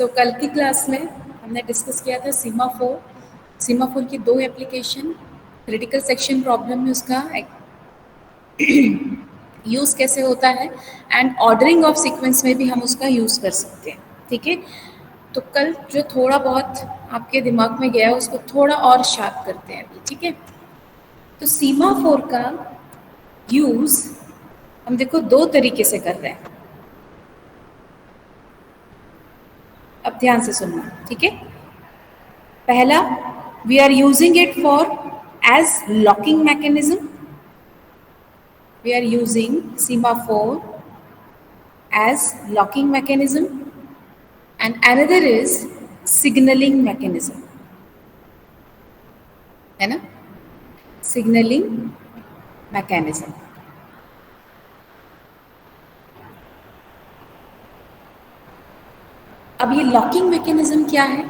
कल की क्लास में हमने डिस्कस किया था सीमाफोर की दो एप्लीकेशन, क्रिटिकल सेक्शन प्रॉब्लम में उसका यूज़ कैसे होता है एंड ऑर्डरिंग ऑफ सीक्वेंस में भी हम उसका यूज़ कर सकते हैं। ठीक है, तो कल जो थोड़ा बहुत आपके दिमाग में गया उसको थोड़ा और शार्प करते हैं अभी। ठीक है, तो सीमाफोर का यूज़ हम देखो दो तरीके से कर रहे हैं। अब ध्यान से सुनना, ठीक है। पहला, we are using it for as locking mechanism. We are using semaphore as locking mechanism, and another is signaling mechanism, है ना, signaling mechanism। अब ये लॉकिंग मैकेनिज्म क्या है?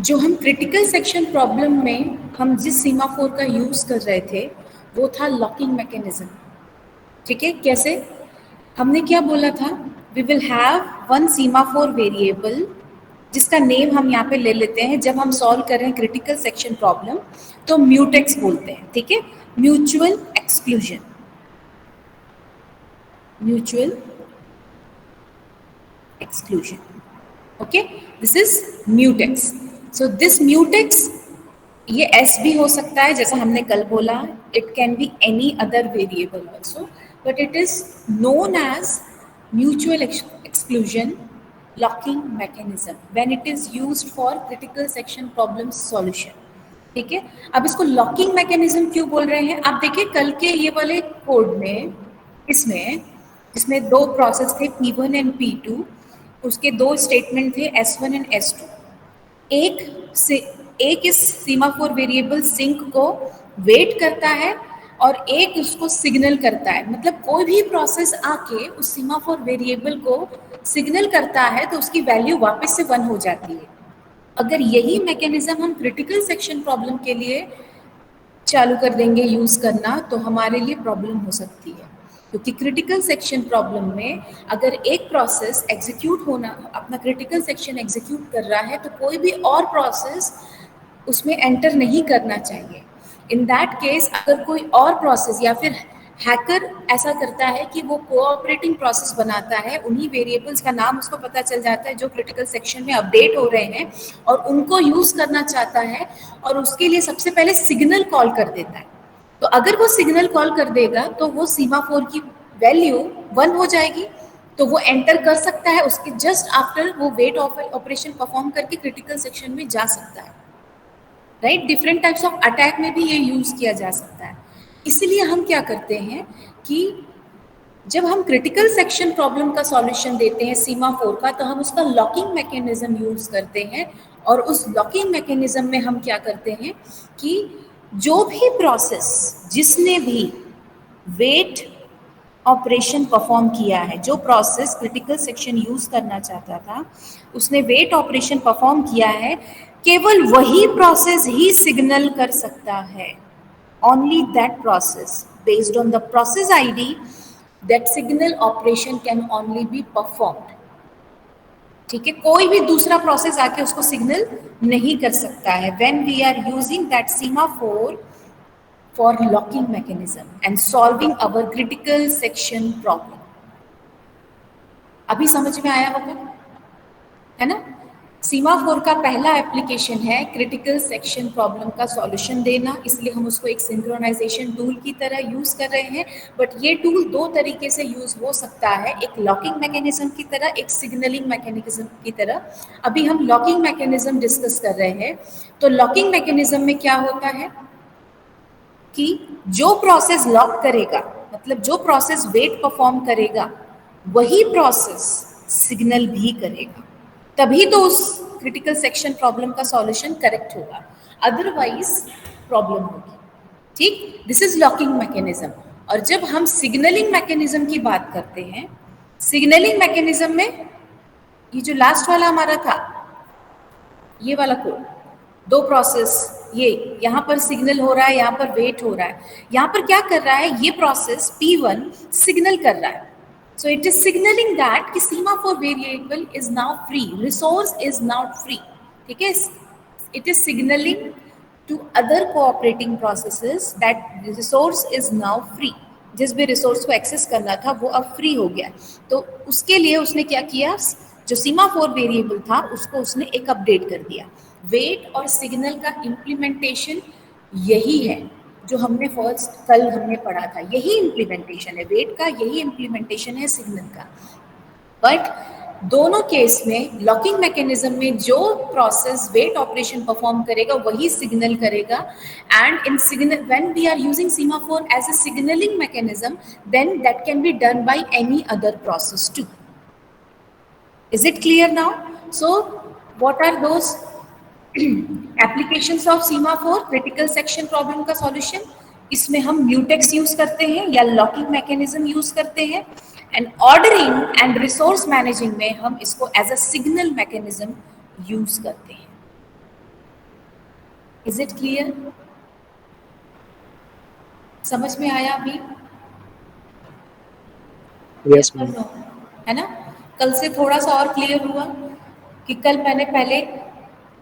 जो हम क्रिटिकल सेक्शन प्रॉब्लम में हम जिस सीमाफोर का यूज कर रहे थे वो था लॉकिंग मैकेनिज्म। ठीक है, कैसे? हमने क्या बोला था? We will have one semaphore variable जिसका नेम हम यहाँ पे ले लेते हैं। जब हम सॉल्व कर रहे हैं क्रिटिकल सेक्शन प्रॉब्लम तो म्यूटेक्स बोलते हैं। ठीक है, mutual exclusion, mutual exclusion. Okay, this is mutex. So this mutex, ये एस भी हो सकता है जैसा हमने कल बोला, it can be any other variable also, but it is known as mutual exclusion locking mechanism when it is used for critical section problem solution. ठीक है, अब इसको लॉकिंग मैकेनिज्म क्यों बोल रहे हैं? आप देखिए कल के ये वाले कोड में, इसमें दो प्रोसेस थे P1 एंड P2, उसके दो स्टेटमेंट थे S1 एंड S2। एक इस सीमाफोर वेरिएबल सिंक को वेट करता है और एक उसको सिग्नल करता है। मतलब कोई भी प्रोसेस आके उस सीमाफोर वेरिएबल को सिग्नल करता है तो उसकी वैल्यू वापस से 1 हो जाती है। अगर यही मैकेनिज्म हम क्रिटिकल सेक्शन प्रॉब्लम के लिए चालू कर देंगे यूज करना तो हमारे लिए प्रॉब्लम हो सकती है, क्योंकि क्रिटिकल सेक्शन प्रॉब्लम में अगर एक प्रोसेस एग्जीक्यूट होना, अपना क्रिटिकल सेक्शन एग्जीक्यूट कर रहा है तो कोई भी और प्रोसेस उसमें एंटर नहीं करना चाहिए। इन दैट केस अगर कोई और प्रोसेस या फिर हैकर ऐसा करता है कि वो कोऑपरेटिंग प्रोसेस बनाता है, उन्हीं वेरिएबल्स का नाम उसको पता चल जाता है जो क्रिटिकल सेक्शन में अपडेट हो रहे हैं और उनको यूज करना चाहता है, और उसके लिए सबसे पहले सिग्नल कॉल कर देता है। तो अगर वो सिग्नल कॉल कर देगा तो वो सीमाफोर की वैल्यू 1 हो जाएगी, तो वो एंटर कर सकता है, उसके जस्ट आफ्टर वो वेट ऑपरेशन परफॉर्म करके क्रिटिकल सेक्शन में जा सकता है। Right, different types of attack में भी ये यूज किया जा सकता है। इसलिए हम क्या करते हैं कि जब हम क्रिटिकल सेक्शन प्रॉब्लम का सॉल्यूशन देते हैं सीमाफोर का, तो हम उसका लॉकिंग मैकेनिज्म यूज करते हैं, और उस लॉकिंग मैकेनिज्म में हम क्या करते हैं कि जो भी प्रोसेस जिसने भी वेट ऑपरेशन परफॉर्म किया है, जो प्रोसेस क्रिटिकल सेक्शन यूज करना चाहता था उसने वेट ऑपरेशन परफॉर्म किया है, केवल वही प्रोसेस ही सिग्नल कर सकता है। Only that process, based on the process ID, that signal operation can only be performed. ठीक है, कोई भी दूसरा प्रोसेस आके उसको सिग्नल नहीं कर सकता है when we are using that semaphore for locking mechanism and solving our critical section problem। अभी समझ में आया होगा, है ना? सीमाफोर का पहला एप्लीकेशन है क्रिटिकल सेक्शन प्रॉब्लम का सॉल्यूशन देना, इसलिए हम उसको एक सिंक्रोनाइजेशन टूल की तरह यूज कर रहे हैं। बट ये टूल दो तरीके से यूज हो सकता है, एक लॉकिंग मैकेनिज्म की तरह, एक सिग्नलिंग मैकेनिज्म की तरह। अभी हम लॉकिंग मैकेनिज्म डिस्कस कर रहे हैं। तो लॉकिंग मैकेनिज्म में क्या होता है कि जो प्रोसेस लॉक करेगा, मतलब जो प्रोसेस वेट परफॉर्म करेगा, वही प्रोसेस सिग्नल भी करेगा, तभी तो उस क्रिटिकल सेक्शन प्रॉब्लम का सॉल्यूशन करेक्ट होगा, अदरवाइज प्रॉब्लम होगी। ठीक, दिस इज लॉकिंग मैकेनिज्म। और जब हम सिग्नलिंग मैकेनिज्म की बात करते हैं, सिग्नलिंग मैकेनिज्म में ये जो लास्ट वाला हमारा था, ये वाला कोड, दो प्रोसेस, ये यहाँ पर सिग्नल हो रहा है, यहाँ पर वेट हो रहा है। यहाँ पर क्या कर रहा है, ये प्रोसेस P1 सिग्नल कर रहा है So it is signaling that कि semaphore variable is now free, resource is now free. ठीक है, it is signaling to other cooperating processes that the resource is now free. जिस भी रिसोर्स को access करना था वो अब फ्री हो गया. तो उसके लिए उसने क्या किया, जो सीमाफोर वेरिएबल था उसको उसने एक अपडेट कर दिया. वेट और सिग्नल का इम्प्लीमेंटेशन यही है जो हमने कल हमने पढ़ा था. यही इम्प्लीमेंटेशन है वेट का, यही इम्प्लीमेंटेशन है सिग्नल का. बट दोनों केस में लॉकिंग मैकेनिज्म में जो प्रोसेस वेट ऑपरेशन परफॉर्म करेगा वही सिग्नल करेगा. And in signal when we are using semaphore as a signalling mechanism, then that can be done by any other process too. Is it clear now? So what are those applications of semaphore critical section problem का solution? इसमें हम mutex use करते हैं या locking mechanism use करते हैं. And ordering and resource managing में हम इसको as a signal mechanism use करते हैं. Is it clear? समझ में आया अभी? Yes, ma'am. है ना? कल से थोड़ा सा और क्लियर हुआ कि कल मैंने पहले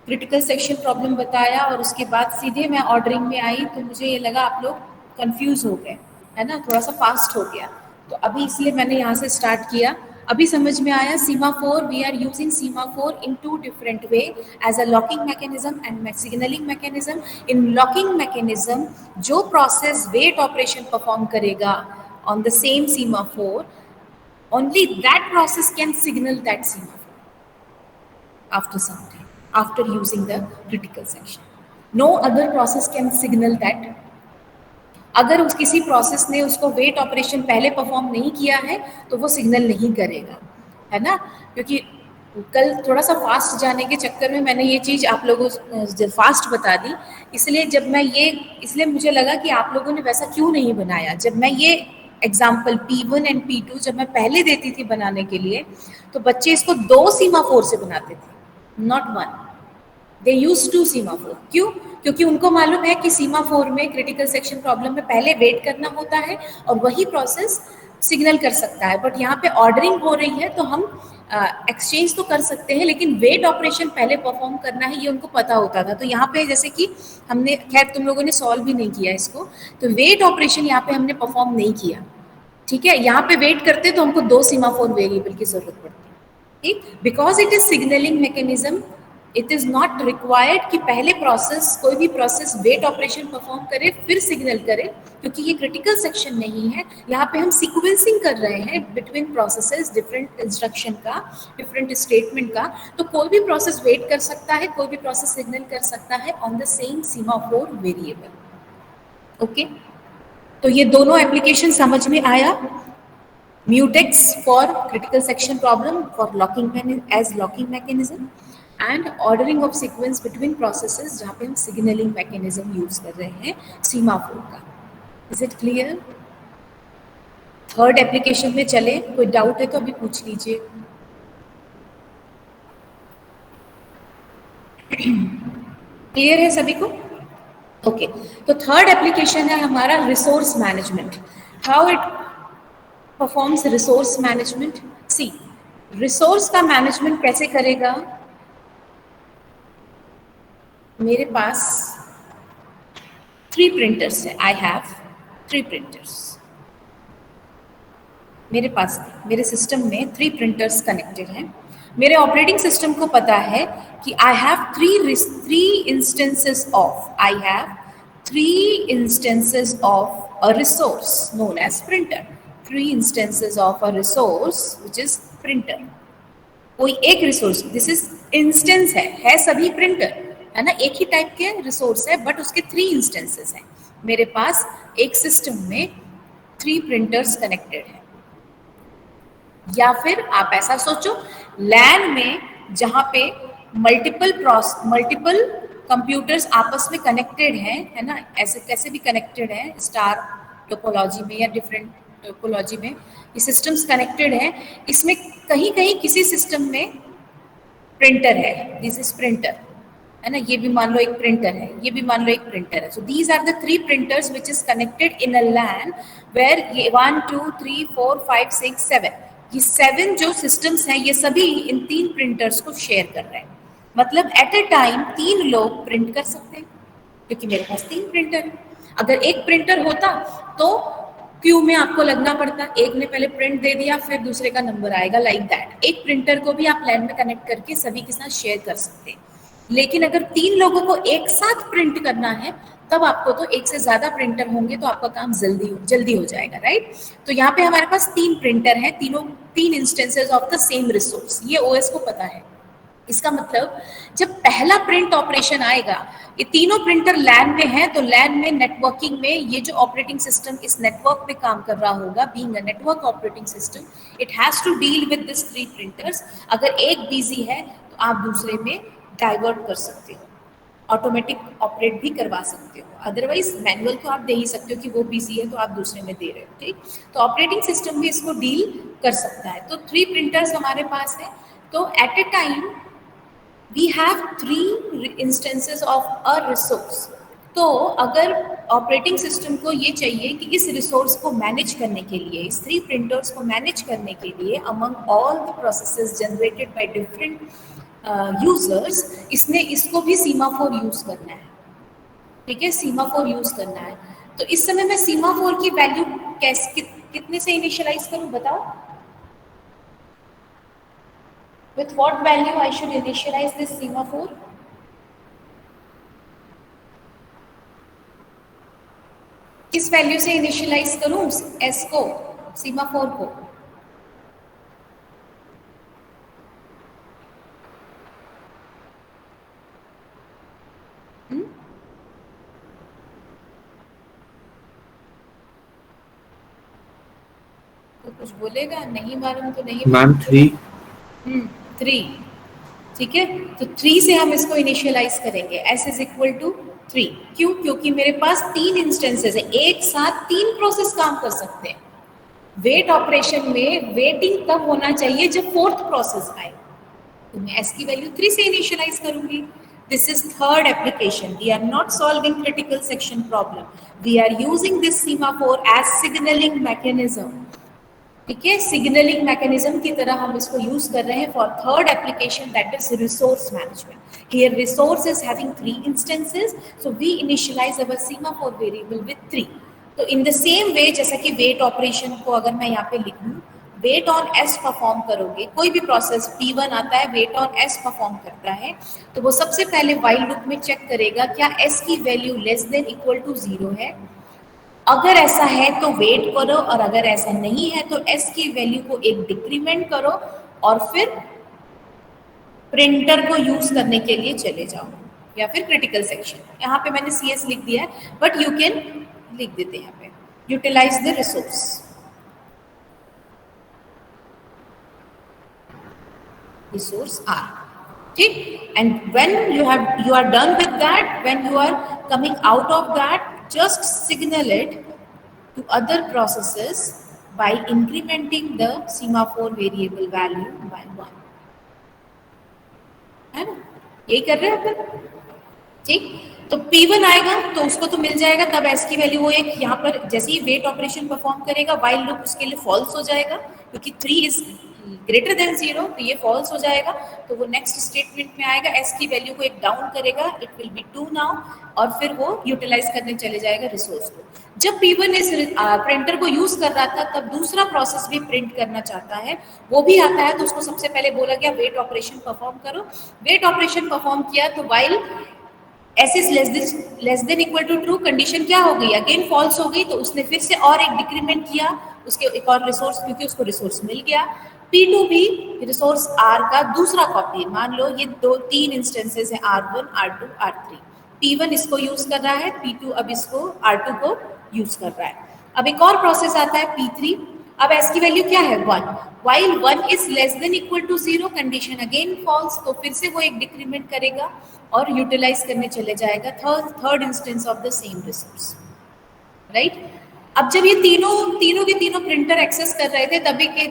क्रिटिकल सेक्शन प्रॉब्लम बताया और उसके बाद सीधे मैं ऑर्डरिंग में आई, तो मुझे ये लगा आप लोग कंफ्यूज हो गए, है ना, थोड़ा सा फास्ट हो गया. तो अभी इसलिए मैंने यहाँ से स्टार्ट किया. अभी समझ में आया semaphore, we are using semaphore in two different way, as a locking mechanism and signalling mechanism. In locking mechanism जो प्रोसेस वेट ऑपरेशन परफॉर्म करेगा on the same semaphore, only that process can signal that semaphore after some time, after using the critical section. No other process can signal that. अगर उस किसी process ने उसको wait operation पहले perform नहीं किया है तो वो सिग्नल नहीं करेगा, है ना. क्योंकि कल थोड़ा सा फास्ट जाने के चक्कर में मैंने ये चीज़ आप लोगों को फास्ट बता दी. इसलिए मुझे लगा कि आप लोगों ने वैसा क्यों नहीं बनाया. जब मैं ये एग्जाम्पल P1 एंड P2 जब मैं पहले देती थी बनाने के लिए, तो बच्चे इसको 2 सीमाफोर से बनाते थे, नॉट 1. They use 2 semaphore. क्यों? क्योंकि उनको मालूम है कि सीमाफोर में क्रिटिकल सेक्शन प्रॉब्लम में पहले वेट करना होता है और वही प्रोसेस सिग्नल कर सकता है. बट यहाँ पे ऑर्डरिंग हो रही है तो हम एक्सचेंज तो कर सकते हैं, लेकिन वेट ऑपरेशन पहले परफॉर्म करना है ये उनको पता होता था. तो यहाँ पे जैसे कि हमने, खैर तुम लोगों ने सॉल्व भी नहीं किया इसको, तो वेट ऑपरेशन यहाँ पे हमने परफॉर्म नहीं किया. ठीक है, यहाँ पे वेट करते तो हमको 2 सीमाफोर वेरिएबल की जरूरत पड़ती. ठीक, because it is signalling mechanism, it is not required कि पहले प्रोसेस, कोई भी प्रोसेस वेट ऑपरेशन परफॉर्म करे फिर सिग्नल करे, क्योंकि ये क्रिटिकल सेक्शन नहीं है. यहाँ पे हम सीक्वेंसिंग कर रहे हैं बिटवीन प्रोसेसेस, डिफरेंट इंस्ट्रक्शन का, डिफरेंट स्टेटमेंट का. तो कोई भी प्रोसेस वेट कर सकता है, कोई भी प्रोसेस सिग्नल कर सकता है on the same semaphore variable. Okay, तो ये दोनों एप्लीकेशन समझ में आया. Mutex for critical section problem for locking as locking mechanism, and ordering of sequence between processes जहाँ पे हम सिग्नलिंग मैकेनिज्म यूज कर रहे हैं सीमाफोर का. Is it clear? Third application में चले, कोई डाउट है तो अभी पूछ लीजिए. क्लियर है सभी को? ओके, तो थर्ड एप्लीकेशन है हमारा resource management. How it performs resource management? See, resource का मैनेजमेंट कैसे करेगा? मेरे पास 3 प्रिंटर्स है. I have 3 printers. मेरे पास, मेरे सिस्टम में 3 प्रिंटर्स कनेक्टेड हैं. मेरे ऑपरेटिंग सिस्टम को पता है कि I have 3 instances of, I have 3 instances of a resource known as printer. 3 instances of a resource which is printer. कोई एक रिसोर्स, दिस इज इंस्टेंस है सभी प्रिंटर, है ना, एक ही टाइप के रिसोर्स है, बट उसके 3 इंस्टेंसेस हैं. मेरे पास एक सिस्टम में 3 प्रिंटर्स कनेक्टेड हैं. या फिर आप ऐसा सोचो, लैन में जहाँ पे मल्टीपल कंप्यूटर्स आपस में कनेक्टेड हैं, है ना, ऐसे कैसे भी कनेक्टेड हैं, स्टार टोपोलॉजी में या डिफरेंट टोपोलॉजी में ये सिस्टम्स कनेक्टेड हैं. इसमें कहीं कहीं किसी सिस्टम में प्रिंटर है, दिस इज प्रिंटर, है ना, ये भी मान लो एक प्रिंटर है, ये भी मान लो एक प्रिंटर है. So these are the 3 printers which is connected in a LAN where ये 1 2 3 4 5 6 7 ये 7 जो सिस्टम्स हैं ये सभी इन 3 प्रिंटर्स को शेयर कर रहे हैं। मतलब एट अ टाइम 3 लोग प्रिंट कर सकते हैं, क्योंकि मेरे पास 3 प्रिंटर है। अगर एक प्रिंटर होता तो क्यू में आपको लगना पड़ता, एक ने पहले प्रिंट दे दिया फिर दूसरे का नंबर आएगा, लाइक दैट। एक प्रिंटर को भी आप लैन में कनेक्ट करके सभी के साथ शेयर कर सकते हैं। लेकिन अगर 3 लोगों को एक साथ प्रिंट करना है तब आपको तो एक से ज्यादा प्रिंटर होंगे तो आपका काम जल्दी हो जाएगा, राइट। तो यहाँ पे हमारे पास 3 प्रिंटर हैं, तीनों 3 instances of the same resource, ये ओएस को पता है। इसका मतलब जब पहला प्रिंट ऑपरेशन आएगा, ये तीनों प्रिंटर लैन में है तो लैन में नेटवर्किंग में ये जो ऑपरेटिंग सिस्टम इस नेटवर्क पे काम कर रहा होगा, being a network operating system, it has to deal with this 3 printers. अगर एक बिजी है तो आप दूसरे में डाइवर्ट कर सकते हो, ऑटोमेटिक ऑपरेट भी करवा सकते हो, अदरवाइज मैनुअल तो आप दे ही सकते हो कि वो बिजी है तो आप दूसरे में दे रहे हो, ठीक। तो ऑपरेटिंग सिस्टम भी इसको डील कर सकता है। तो 3 प्रिंटर्स हमारे पास है, तो at a time we have 3 instances of a resource। तो अगर ऑपरेटिंग सिस्टम को ये चाहिए कि इस रिसोर्स को मैनेज करने के लिए, इस 3 प्रिंटर्स को मैनेज करने के लिए among all the processes generated by different users, इसने इसको भी सीमाफोर यूज करना है, ठीक है, सीमाफोर यूज करना है। तो इस समय मैं सीमाफोर की वैल्यू कितने से इनिशियलाइज करूं, बताओ। With what value I should initialize this semaphore? किस वैल्यू से इनिशियलाइज करूं एस को, सीमाफोर को? तो कुछ बोलेगा, नहीं मालूम तो नहीं। मैम 3। 3, ठीक है। तो 3 से हम इसको इनिशियलाइज करेंगे, s इज इक्वल टू 3। क्यों? क्योंकि मेरे पास 3 इंस्टेंसेस है, एक साथ 3 प्रोसेस काम कर सकते हैं। वेट ऑपरेशन में वेटिंग तब होना चाहिए जब 4th प्रोसेस आए, तो मैं s की वैल्यू 3 से इनिशियलाइज करूंगी। This is third application, we are not solving critical section problem, we are using this semaphore as signalling mechanism, ठीक है। सिग्नलिंग मैकेनिज्म की तरह हम इसको यूज कर रहे हैं for third application, that is resource management. Here resource is having 3 instances, so we initialise our semaphore variable with 3। तो इन द सेम वे, जैसा कि वेट ऑपरेशन को अगर मैं यहाँ पे लिख लूँ, वेट ऑन एस परफॉर्म करोगे, कोई भी प्रोसेस P1 आता है, वेट ऑन एस परफॉर्म करता है, तो वो सबसे पहले व्हाइल लूप में चेक करेगा क्या एस की value less than equal to 0 है। अगर ऐसा है तो वेट करो, और अगर ऐसा नहीं है तो एस की वैल्यू को एक डिक्रीमेंट करो और फिर प्रिंटर को यूज करने के लिए चले जाओ, या फिर क्रिटिकल सेक्शन। यहाँ पे मैंने CS लिख दिया है, बट यू कैन लिख देते हैं यहाँ पे, यूटिलाइज द रिसोर्स R, ठीक। And when you are done with that, when you are coming out of that, just signal it to other processes by incrementing the semaphore variable value by 1, है ना, यही कर रहे हैं अपन, ठीक। तो P1 आएगा तो उसको तो मिल जाएगा, तब S की वैल्यू वो एक यहाँ पर जैसे ही वेट ऑपरेशन परफॉर्म करेगा, व्हाइल लूप उसके लिए फॉल्स हो जाएगा, क्योंकि 3 इज ग्रेटर देन 0, तो ये फॉल्स हो जाएगा। तो वो नेक्स्ट स्टेटमेंट में आएगा, S की वैल्यू को एक डाउन करेगा, इट विल बी 2 नाउ, और फिर वो यूटिलाइज करने चले जाएगा रिसोर्स को। जब P1 इस प्रिंटर को यूज कर रहा था, तब दूसरा प्रोसेस भी प्रिंट करना चाहता है, वो भी आता है, तो उसको सबसे पहले बोला गया वेट ऑपरेशन परफॉर्म करो। वेट ऑपरेशन परफॉर्म किया तो while S is less than equal to true, condition क्या हो गई, अगेन फॉल्स हो गई, तो उसने फिर से और एक डिक्रीमेंट किया, उसके एक और रिसोर्स, क्योंकि उसको रिसोर्स मिल गया। P2 भी रिसोर्स R का दूसरा कॉपी, मान लो ये 3 इंस्टेंसेस है, R1, R2, R3। P1 इसको यूज कर रहा है, P2 अब इसको R2 को यूज कर रहा है। अब एक और प्रोसेस आता है P3, अब S की वैल्यू क्या है 1, while 1 is less than equal to 0, condition again false, तो फिर से वो एक डिक्रीमेंट करेगा और यूटिलाइज करने चले जाएगा third instance of the same resource, right. अब जब ये तीनों के तीनों प्रिंटर एक्सेस कर रहे थे,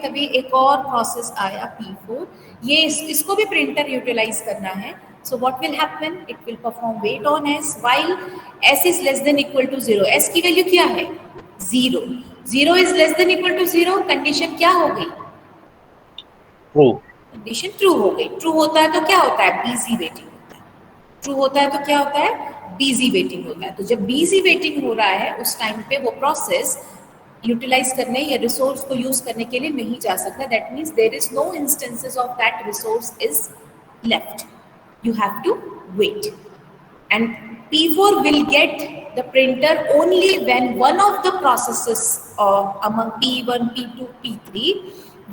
तभी एक और प्रोसेस आया P4, ये इसको भी प्रिंटर यूटिलाइज करना है। So what will happen? It will perform wait on S while S is less than equal to 0. S की वैल्यू क्या है 0, 0 is less than equal to 0, condition क्या हो गई, ट्रू। कंडीशन ट्रू हो गई। ट्रू होता है तो क्या होता है, बिजी वेटिंग होता है। ट्रू होता है तो क्या होता है, बिजी वेटिंग होता है। तो जब बिजी वेटिंग हो रहा है उस टाइम पे वो प्रोसेस यूटिलाइज करने या रिसोर्स को यूज करने के लिए नहीं जा सकता। That means there is no instances of that resource is left, you have to wait. And P4 will get the printer only when one of the processes among P1, P2, P3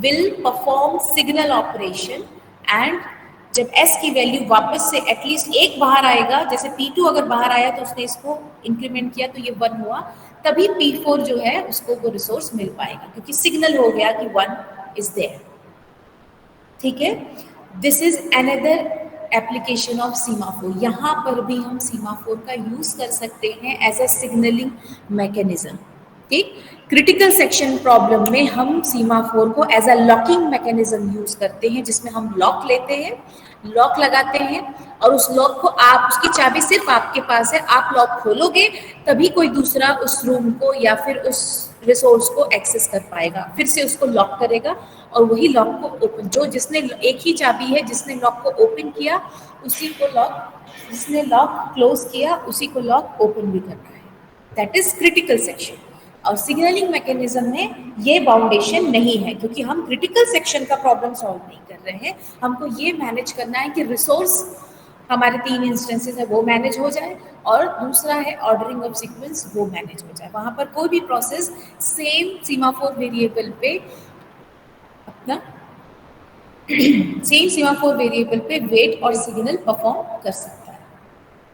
will perform signal operation, and जब S की value वापस से at least एक बाहर आएगा, जैसे P2 अगर बाहर आया तो उसने इसको इंक्रीमेंट किया तो ये 1 हुआ, तभी P4 जो है उसको वो रिसोर्स मिल पाएगा, क्योंकि सिग्नल हो गया कि 1 इज देयर। ठीक है, this is another application of semaphore. यहाँ पर भी हम सीमाफोर का यूज कर सकते हैं एज अ सिग्नलिंग मैकेनिज्म। ठीक, क्रिटिकल सेक्शन प्रॉब्लम में हम सीमाफोर को as a locking mechanism use करते हैं, जिसमें हम लॉक लेते हैं, लॉक लगाते हैं, और उस लॉक को आप, उसकी चाबी सिर्फ आपके पास है, आप लॉक खोलोगे तभी कोई दूसरा उस रूम को या फिर उस रिसोर्स को एक्सेस कर पाएगा, फिर से उसको लॉक करेगा और वही लॉक को ओपन, जो जिसने एक ही चाबी है, जिसने लॉक को ओपन किया उसी को लॉक, जिसने लॉक क्लोज किया उसी को लॉक ओपन भी करना है। That is critical section. और सिग्नलिंग मैकेनिज्म में ये बाउंडेशन नहीं है, क्योंकि हम क्रिटिकल सेक्शन का प्रॉब्लम सॉल्व नहीं कर रहे हैं। हमको ये मैनेज करना है कि रिसोर्स हमारे 3 इंस्टेंसेस है वो मैनेज हो जाए, और दूसरा है ऑर्डरिंग ऑफ सीक्वेंस, वो मैनेज हो जाए। वहां पर कोई भी प्रोसेस सेम सीमाफोर वेरिएबल पे अपना सेम सीमाफोर वेरिएबल पे वेट और सिग्नल परफॉर्म कर सकता है।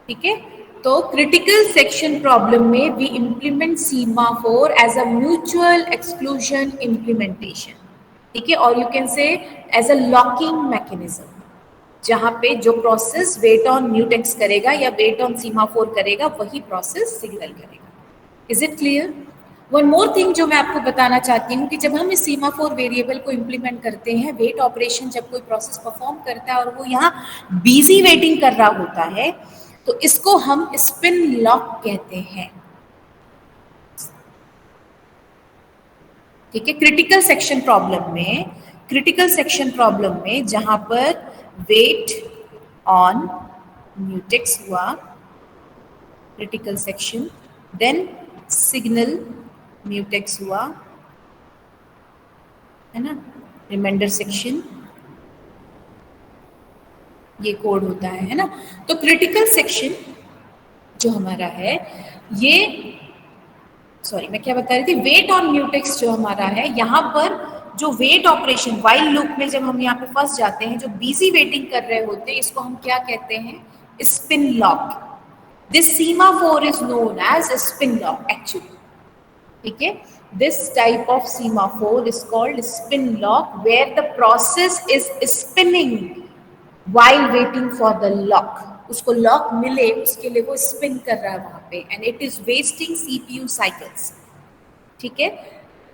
ठीक है, तो क्रिटिकल सेक्शन प्रॉब्लम में we implement semaphore as a mutual exclusion implementation. ठीक है, और you can say as a locking mechanism, जहां पे जो प्रोसेस वेट ऑन म्यूटेक्स करेगा या वेट ऑन सीमाफोर करेगा वही प्रोसेस सिग्नल करेगा। Is it clear? One more thing जो मैं आपको बताना चाहती हूँ कि जब हम इस सीमाफोर वेरिएबल को इम्प्लीमेंट करते हैं, वेट ऑपरेशन जब कोई प्रोसेस परफॉर्म करता है और वो यहाँ बिजी वेटिंग कर रहा होता है, तो इसको हम स्पिन लॉक कहते हैं। ठीक है, क्रिटिकल सेक्शन प्रॉब्लम में, क्रिटिकल सेक्शन प्रॉब्लम में जहां पर वेट ऑन म्यूटेक्स हुआ, critical section, then signal mutex हुआ, है ना, रिमाइंडर सेक्शन, ये कोड होता है ना। तो क्रिटिकल सेक्शन जो हमारा है, ये सॉरी मैं क्या बता रही थी, वेट ऑन म्यूटेक्स जो हमारा है, यहाँ पर जो वेट ऑपरेशन वाइल लूप में जब हम यहाँ पे फंस जाते हैं, जो बिजी वेटिंग कर रहे होते हैं, इसको हम क्या कहते हैं, spin lock. This semaphore is known as spin lock actually. ठीक है, this type of semaphore is called spin lock, where the process is spinning while waiting for the lock। उसको लॉक मिले उसके लिए वो स्पिन कर रहा है वहां पे, and it is wasting CPU cycles. ठीक है,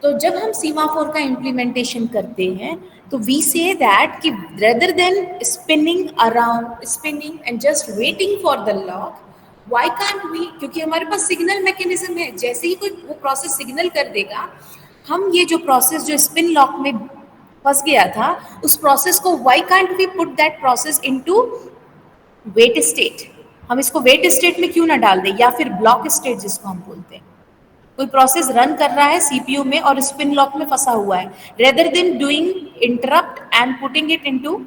तो जब हम सीमाफोर का इम्प्लीमेंटेशन करते हैं तो वी से दैट कि rather than spinning around, spinning and just waiting for the lock, why can't we, क्योंकि हमारे पास सिग्नल मैकेनिज्म है, जैसे ही कोई वो प्रोसेस सिग्नल कर देगा, हम ये जो प्रोसेस जो स्पिन लॉक में फंस गया था, उस प्रोसेस को why can't we put that process into wait state. हम इसको वेट स्टेट में क्यों ना डाल दें, या फिर ब्लॉक स्टेट जिसको हम बोलते हैं। कोई प्रोसेस रन कर रहा है सीपीयू में और स्पिन लॉक में फंसा हुआ है, rather than doing interrupt and putting it into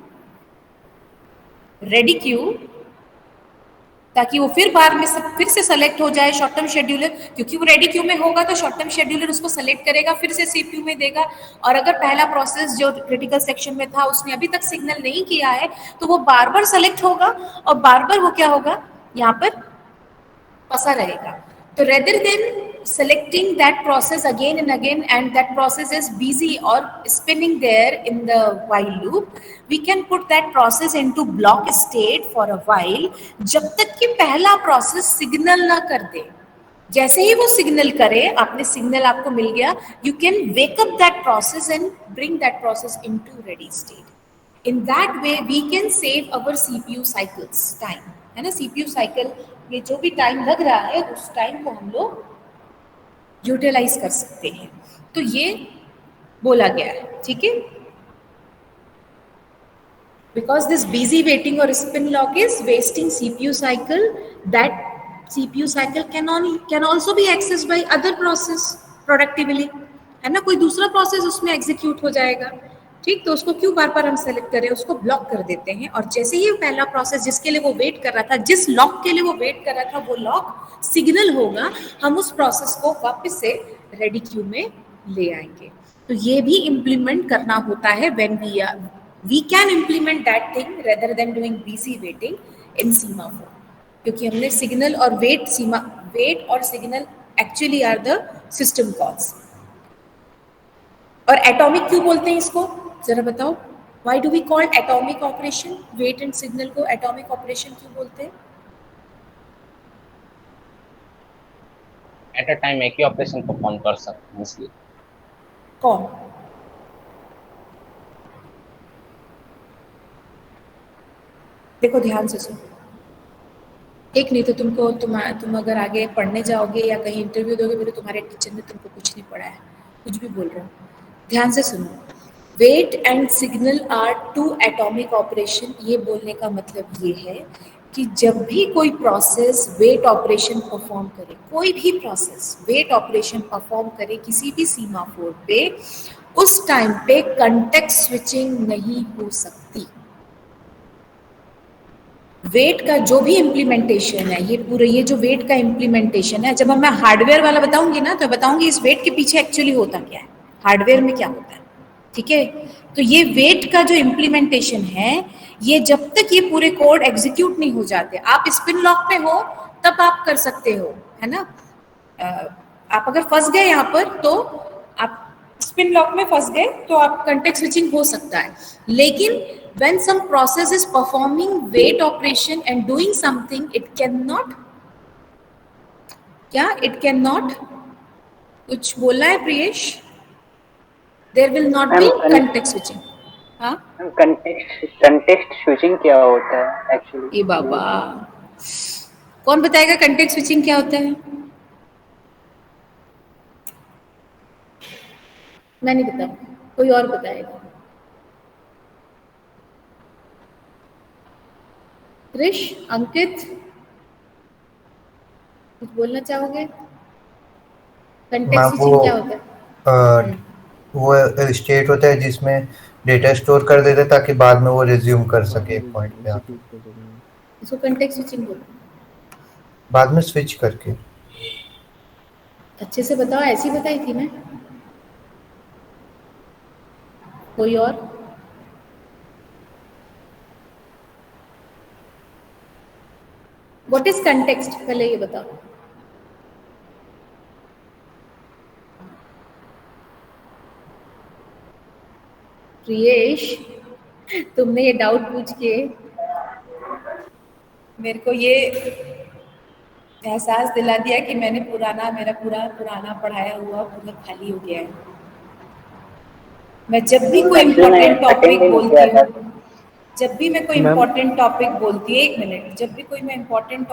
ready queue, ताकि वो फिर बाद में फिर से सेलेक्ट हो जाए शॉर्ट टर्म शेड्यूलर, क्योंकि वो रेडी क्यू में होगा तो शॉर्ट टर्म शेड्यूलर उसको सेलेक्ट करेगा, फिर से सीपीयू में देगा। और अगर पहला प्रोसेस जो क्रिटिकल सेक्शन में था उसने अभी तक सिग्नल नहीं किया है, तो वो बार बार सेलेक्ट होगा और बार बार वो क्या होगा, यहाँ पर फंसा रहेगा। तो rather than selecting that process again and again, and that process is busy or spinning there in the while loop, we can put that process into block state for a while, जब तक कि पहला process signal ना कर दे। जैसे ही वो signal करे, आपने सिग्नल आपको मिल गया, you can wake up that process and bring that process into ready state. In that way we can save our CPU cycles time, है ना। CPU साइकिल ये जो भी टाइम लग रहा है उस टाइम को हम लोग यूटिलाइज कर सकते हैं। तो ये बोला गया है। ठीक है, because this busy waiting or spin lock is wasting CPU cycle. That CPU cycle can also be accessed by other process productively, है ना, कोई दूसरा प्रोसेस उसमें एग्जीक्यूट हो जाएगा, ठीक, तो उसको क्यों बार बार हम सेलेक्ट करें, उसको ब्लॉक कर देते हैं। और जैसे ही पहला प्रोसेस जिसके लिए वो वेट कर रहा था, जिस लॉक के लिए वो वेट कर रहा था, वो लॉक सिग्नल होगा, हम उस प्रोसेस को वापस से रेडी क्यू में ले आएंगे। तो ये भी इम्प्लीमेंट करना होता है when we can implement that thing rather than doing busy waiting in semaphore, क्योंकि हमने सिग्नल और वेट और signal actually are the system calls. और एटॉमिक क्यों बोलते हैं इसको, जरा बताओ, why do we call atomic operation, wait and signal को एटॉमिक ऑपरेशन क्यों बोलते हैं? एट अ टाइम एक ही ऑपरेशन परफॉर्म कर सकते हैं इसलिए। कौन? देखो ध्यान से सुनो, एक नहीं तो तुम अगर आगे पढ़ने जाओगे या कहीं इंटरव्यू दोगे, बोले तुम्हारे टीचर ने तुमको कुछ नहीं पढ़ा है, कुछ भी बोल रहे हो। ध्यान से सुनो, wait and signal are two atomic operation. ये बोलने का मतलब ये है कि जब भी कोई प्रोसेस वेट ऑपरेशन परफॉर्म करे, कोई भी प्रोसेस वेट ऑपरेशन परफॉर्म करे किसी भी सीमाफोर पे, उस टाइम पे कंटेक्स्ट स्विचिंग नहीं हो सकती। वेट का जो भी इम्प्लीमेंटेशन है, ये जो वेट का इम्प्लीमेंटेशन है, जब मैं हार्डवेयर वाला बताऊंगी ना, तो बताऊंगी इस वेट के पीछे एक्चुअली होता क्या है, हार्डवेयर में क्या होता है, ठीक है। तो ये वेट का जो इम्प्लीमेंटेशन है, ये जब तक ये पूरे कोड एग्जीक्यूट नहीं हो जाते, आप स्पिन लॉक पे हो तब आप कर सकते हो, है ना। आप अगर फंस गए यहाँ पर, तो आप स्पिन लॉक में फंस गए तो आप कंटेक्स्ट स्विचिंग हो सकता है। लेकिन when some process is performing wait operation and doing something, it cannot, कुछ बोलना है Priyesh? There will not be context switching. हाँ, कंटेक्स्ट स्विचिंग क्या होता है एक्चुअली? ये बाबा, कौन बताएगा कंटेक्स्ट स्विचिंग क्या होता है? मैं नहीं बताऊँ, कोई और बताएगा। कृष, अंकित, कुछ बोलना चाहोगे? कंटेक्स्ट स्विचिंग क्या होता है? वो स्टेट होता है जिसमें डेटा स्टोर कर देता है ताकि बाद में वो रिज्यूम कर सके एक पॉइंट पे आके। इसको कंटेक्स्ट स्विचिंग बोलते हैं। बाद में स्विच करके। अच्छे से बताओ, ऐसी बताई थी मैं। कोई और? व्हाट इज कंटेक्स्ट, पहले ये बताओ। प्रियेश, तुमने ये डाउट पूछ के मेरे को ये एहसास दिला दिया कि मैंने मेरा पूरा पुराना पढ़ाया हुआ पूरा खाली हो गया है। मैं जब भी कोई इम्पोर्टेंट टॉपिक बोलती हूँ, एक मिनट, जब भी कोई मैं इम्पोर्टेंट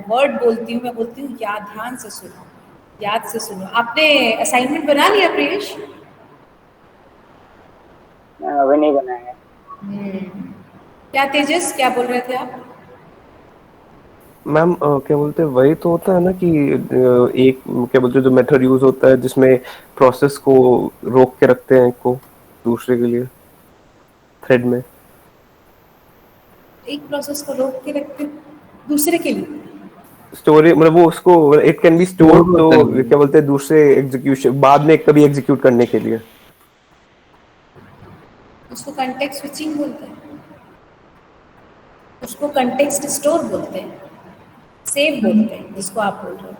वर्ड बोलती हूँ, मैं बोलती हूँ ध्यान से सुनो, याद से सुनो। आपने असाइनमेंट बना लिया प्रियेश? अभी नहीं बनाया। क्या तेजस, क्या बोल रहे थे आप? मैम क्या बोलते हैं, वही तो होता है ना कि एक क्या बोलते हैं जो मेथड यूज होता है जिसमें प्रोसेस को रोक के रखते हैं एक को दूसरे के लिए थ्रेड में। एक प्रोसेस को रोक के रखते दूसरे के लिए स्टोरी, मतलब वो उसको इट कैन बी स्टोर्ड, तो क्या बोलते हैं दूसरे एग्जीक्यूशन बाद में कभी एग्जीक्यूट करने के लिए, उसको कंटेक्स्ट स्विचिंग बोलते हैं, उसको कंटेक्स्ट स्टोर बोलते हैं, सेव बोलते हैं, जिसको आप बोल रहे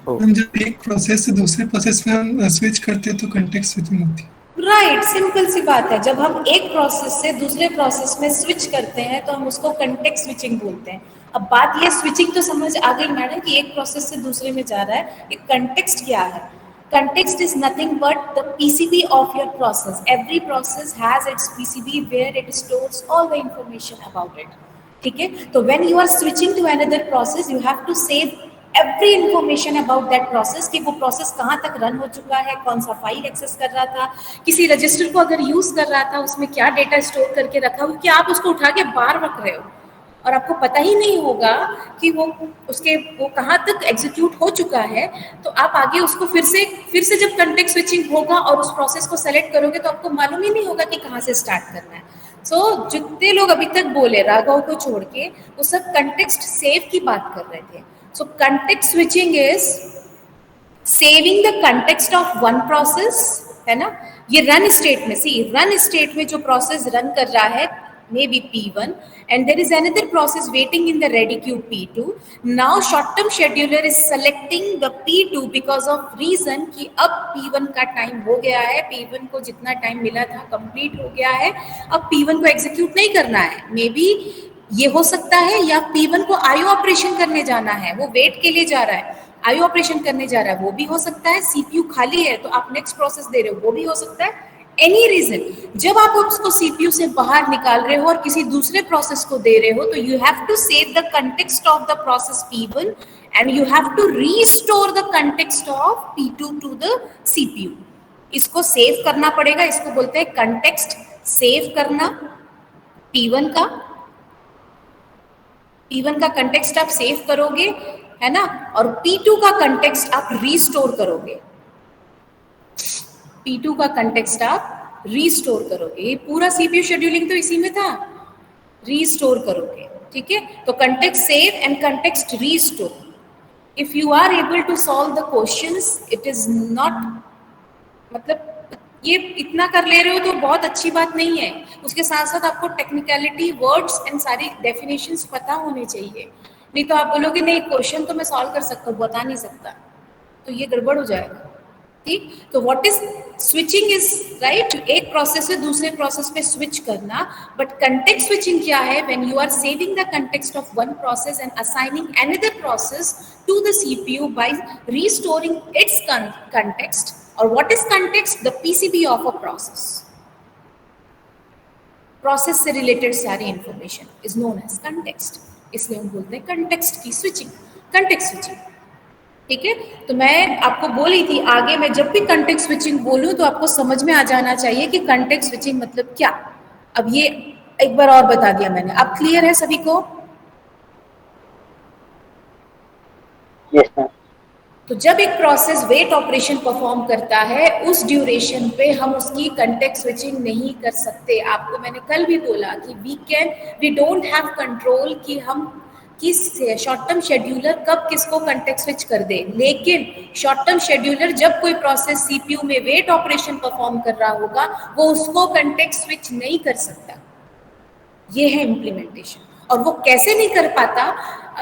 हो। हम जब एक प्रोसेस से दूसरे प्रोसेस में हम स्विच करते हैं तो कंटेक्स्ट स्विचिंग होती है। राइट, सिंपल सी बात है। जब हम एक प्रोसेस से दूसरे प्रोसेस में स्विच करते हैं तो हम उसको कंटेक्स्ट स्विचिंग बोलते हैं। अब बात ये स्विचिंग तो समझ आ गई मैडम कि एक प्रोसेस से दूसरे में जा रहा है। एक कंटेक्स्ट क्या है? Context is nothing but the PCB of your process. Every process has its PCB where it stores all the information about it. ठीक है? तो when you are switching to another process, you have to save every information about that process, कि वो process कहाँ तक run हो चुका है, कौन सा फाइल एक्सेस कर रहा था, किसी रजिस्टर को अगर यूज कर रहा था उसमें क्या डेटा स्टोर करके रखा हो, कि आप उसको उठा के बाहर रख रहे हो और आपको पता ही नहीं होगा कि वो कहाँ तक एग्जीक्यूट हो चुका है, तो आप आगे उसको फिर से जब कंटेक्स्ट स्विचिंग होगा और उस प्रोसेस को सेलेक्ट करोगे तो आपको मालूम ही नहीं होगा कि कहाँ से स्टार्ट करना है। सो जितने लोग अभी तक बोले राघव को छोड़ के, वो सब कंटेक्स्ट सेव की बात कर रहे थे। So context switching is saving the context of one process, है ना। ये रन स्टेट में, सी रन स्टेट में जो प्रोसेस रन कर रहा है maybe P1 and there is another process waiting in the ready queue P2. Now short term scheduler is selecting the P2 because of reason कि अब P1 का time हो गया है, P1 को जितना टाइम मिला था कंप्लीट हो गया है, अब P1 को एग्जीक्यूट नहीं करना है। मे बी ये हो सकता है, या P1 को IO ऑपरेशन करने जाना है, वो वेट के लिए जा रहा है, IO ऑपरेशन करने जा रहा है, वो भी हो सकता है। CPU खाली है तो आप नेक्स्ट प्रोसेस दे रहे हो, वो भी हो सकता है। एनी रीजन, जब आप उसको सीपीयू से बाहर निकाल रहे हो और किसी दूसरे प्रोसेस को दे रहे हो, तो you have to save the context of the process P1 and you have to restore the context of P2 to the CPU. इसको सेव करना पड़ेगा, इसको बोलते हैं कंटेक्स्ट सेव करना। P1 का कंटेक्स्ट आप सेव करोगे, है ना, और P2 का कंटेक्स्ट आप रीस्टोर करोगे। P2 का कंटेक्स्ट आप रीस्टोर करोगे। ये पूरा सीपीयू शेड्यूलिंग तो इसी में था, रीस्टोर करोगे, ठीक है। तो context save and context restore, if you are able to solve the questions, it is not, मतलब ये इतना कर ले रहे हो तो बहुत अच्छी बात नहीं है, उसके साथ साथ आपको टेक्निकलिटी, वर्ड्स एंड सारी डेफिनेशंस पता होने चाहिए। नहीं तो आप बोलोगे नहीं क्वेश्चन तो मैं सॉल्व कर सकता हूँ, बता नहीं सकता, तो ये गड़बड़ हो जाएगा, ठीक। तो what is switching is right, एक प्रोसेस से दूसरे प्रोसेस पे स्विच करना। बट कंटेक्स्ट स्विचिंग क्या है, when you are saving the context of one process and assigning another process to the CPU by restoring its context. और what is context, the PCB of a process, process से related सारी information is known as context, इसलिए हम बोलते हैं context की switching, context switching, ठीक है। तो मैं आपको बोली थी आगे मैं जब भी कंटेक्स्ट स्विचिंग बोलूं तो आपको समझ में आ जाना चाहिए कि कंटेक्स्ट स्विचिंग मतलब क्या। अब ये एक बार और बता दिया मैंने, अब क्लियर है सभी को? Yes ma'am. तो जब एक प्रोसेस वेट ऑपरेशन परफॉर्म करता है, उस ड्यूरेशन पे हम उसकी कंटेक्स्ट स्विचिंग नहीं कर सकते। आपको मैंने कल भी बोला कि वी डोंट हैव कंट्रोल कि हम किस शॉर्ट टर्म शेड्यूलर कब किसको कंटेक्स्ट स्विच कर दे, लेकिन शॉर्ट टर्म शेड्यूलर जब कोई प्रोसेस सीपीयू में वेट ऑपरेशन परफॉर्म कर रहा होगा, वो उसको कंटेक्स्ट स्विच नहीं कर सकता। ये है इम्प्लीमेंटेशन। और वो कैसे नहीं कर पाता,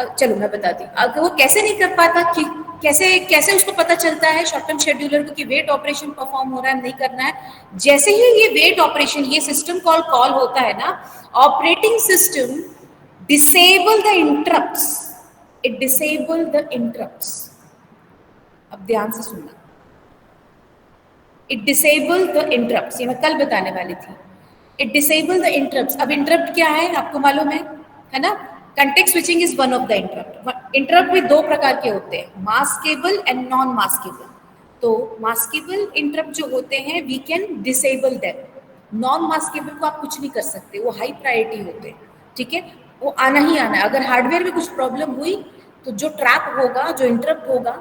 चलो मैं बताती हूँ। अगर वो कैसे नहीं कर पाता कि कैसे उसको पता चलता है शॉर्ट टर्म शेड्यूलर को कि वेट ऑपरेशन परफॉर्म हो रहा है, नहीं करना है। जैसे ही ये वेट ऑपरेशन, ये सिस्टम कॉल होता है ना, operating system disable the interrupts, it disable the interrupts। अब ध्यान से सुनना, it disable the interrupts, ये मैं कल बताने वाली थी। it disable the interrupts। अब इंटरप्ट क्या है आपको मालूम है ना। Context switching is one of the interrupt. Interrupt भी दो प्रकार के होते हैं, मास्केबल एंड नॉन मास्केबल। तो मास्केबल इंटरप्ट जो होते हैं we can disable them, non maskable को आप कुछ नहीं कर सकते, वो हाई प्रायोरिटी होते हैं, ठीक है, वो आना ही आना है। अगर हार्डवेयर में कुछ प्रॉब्लम हुई तो जो ट्रैप होगा, जो इंटरप्ट होगा,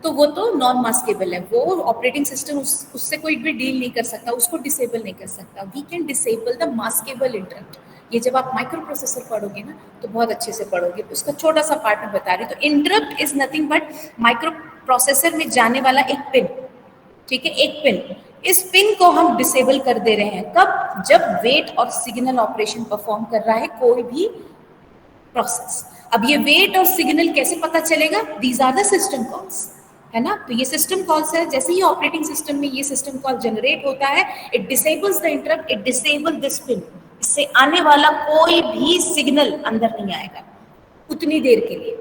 तो वो तो नॉन मास्केबल है, वो ऑपरेटिंग सिस्टम उससे कोई भी डील नहीं कर सकता, उसको डिसेबल नहीं कर सकता। We can disable the maskable interrupt. ये जब आप माइक्रो प्रोसेसर पढ़ोगे ना तो बहुत अच्छे से पढ़ोगे, उसका छोटा सा पार्ट में बता रही हूँ। तो interrupt is nothing but micro processor में जाने वाला एक पिन, ठीक है, एक पिन। इस पिन को हम डिसेबल कर दे रहे हैं कब, जब वेट और सिग्नल ऑपरेशन परफॉर्म कर रहा है कोई भी प्रोसेस। अब ये वेट और सिग्नल कैसे पता चलेगा, these are the system calls, है ना। तो ये सिस्टम कॉल्स है, जैसे ही ऑपरेटिंग सिस्टम में ये सिस्टम कॉल जनरेट होता है, it disables the interrupt, it disable this pin. इससे आने वाला कोई भी सिग्नल अंदर नहीं आएगा उतनी देर के लिए,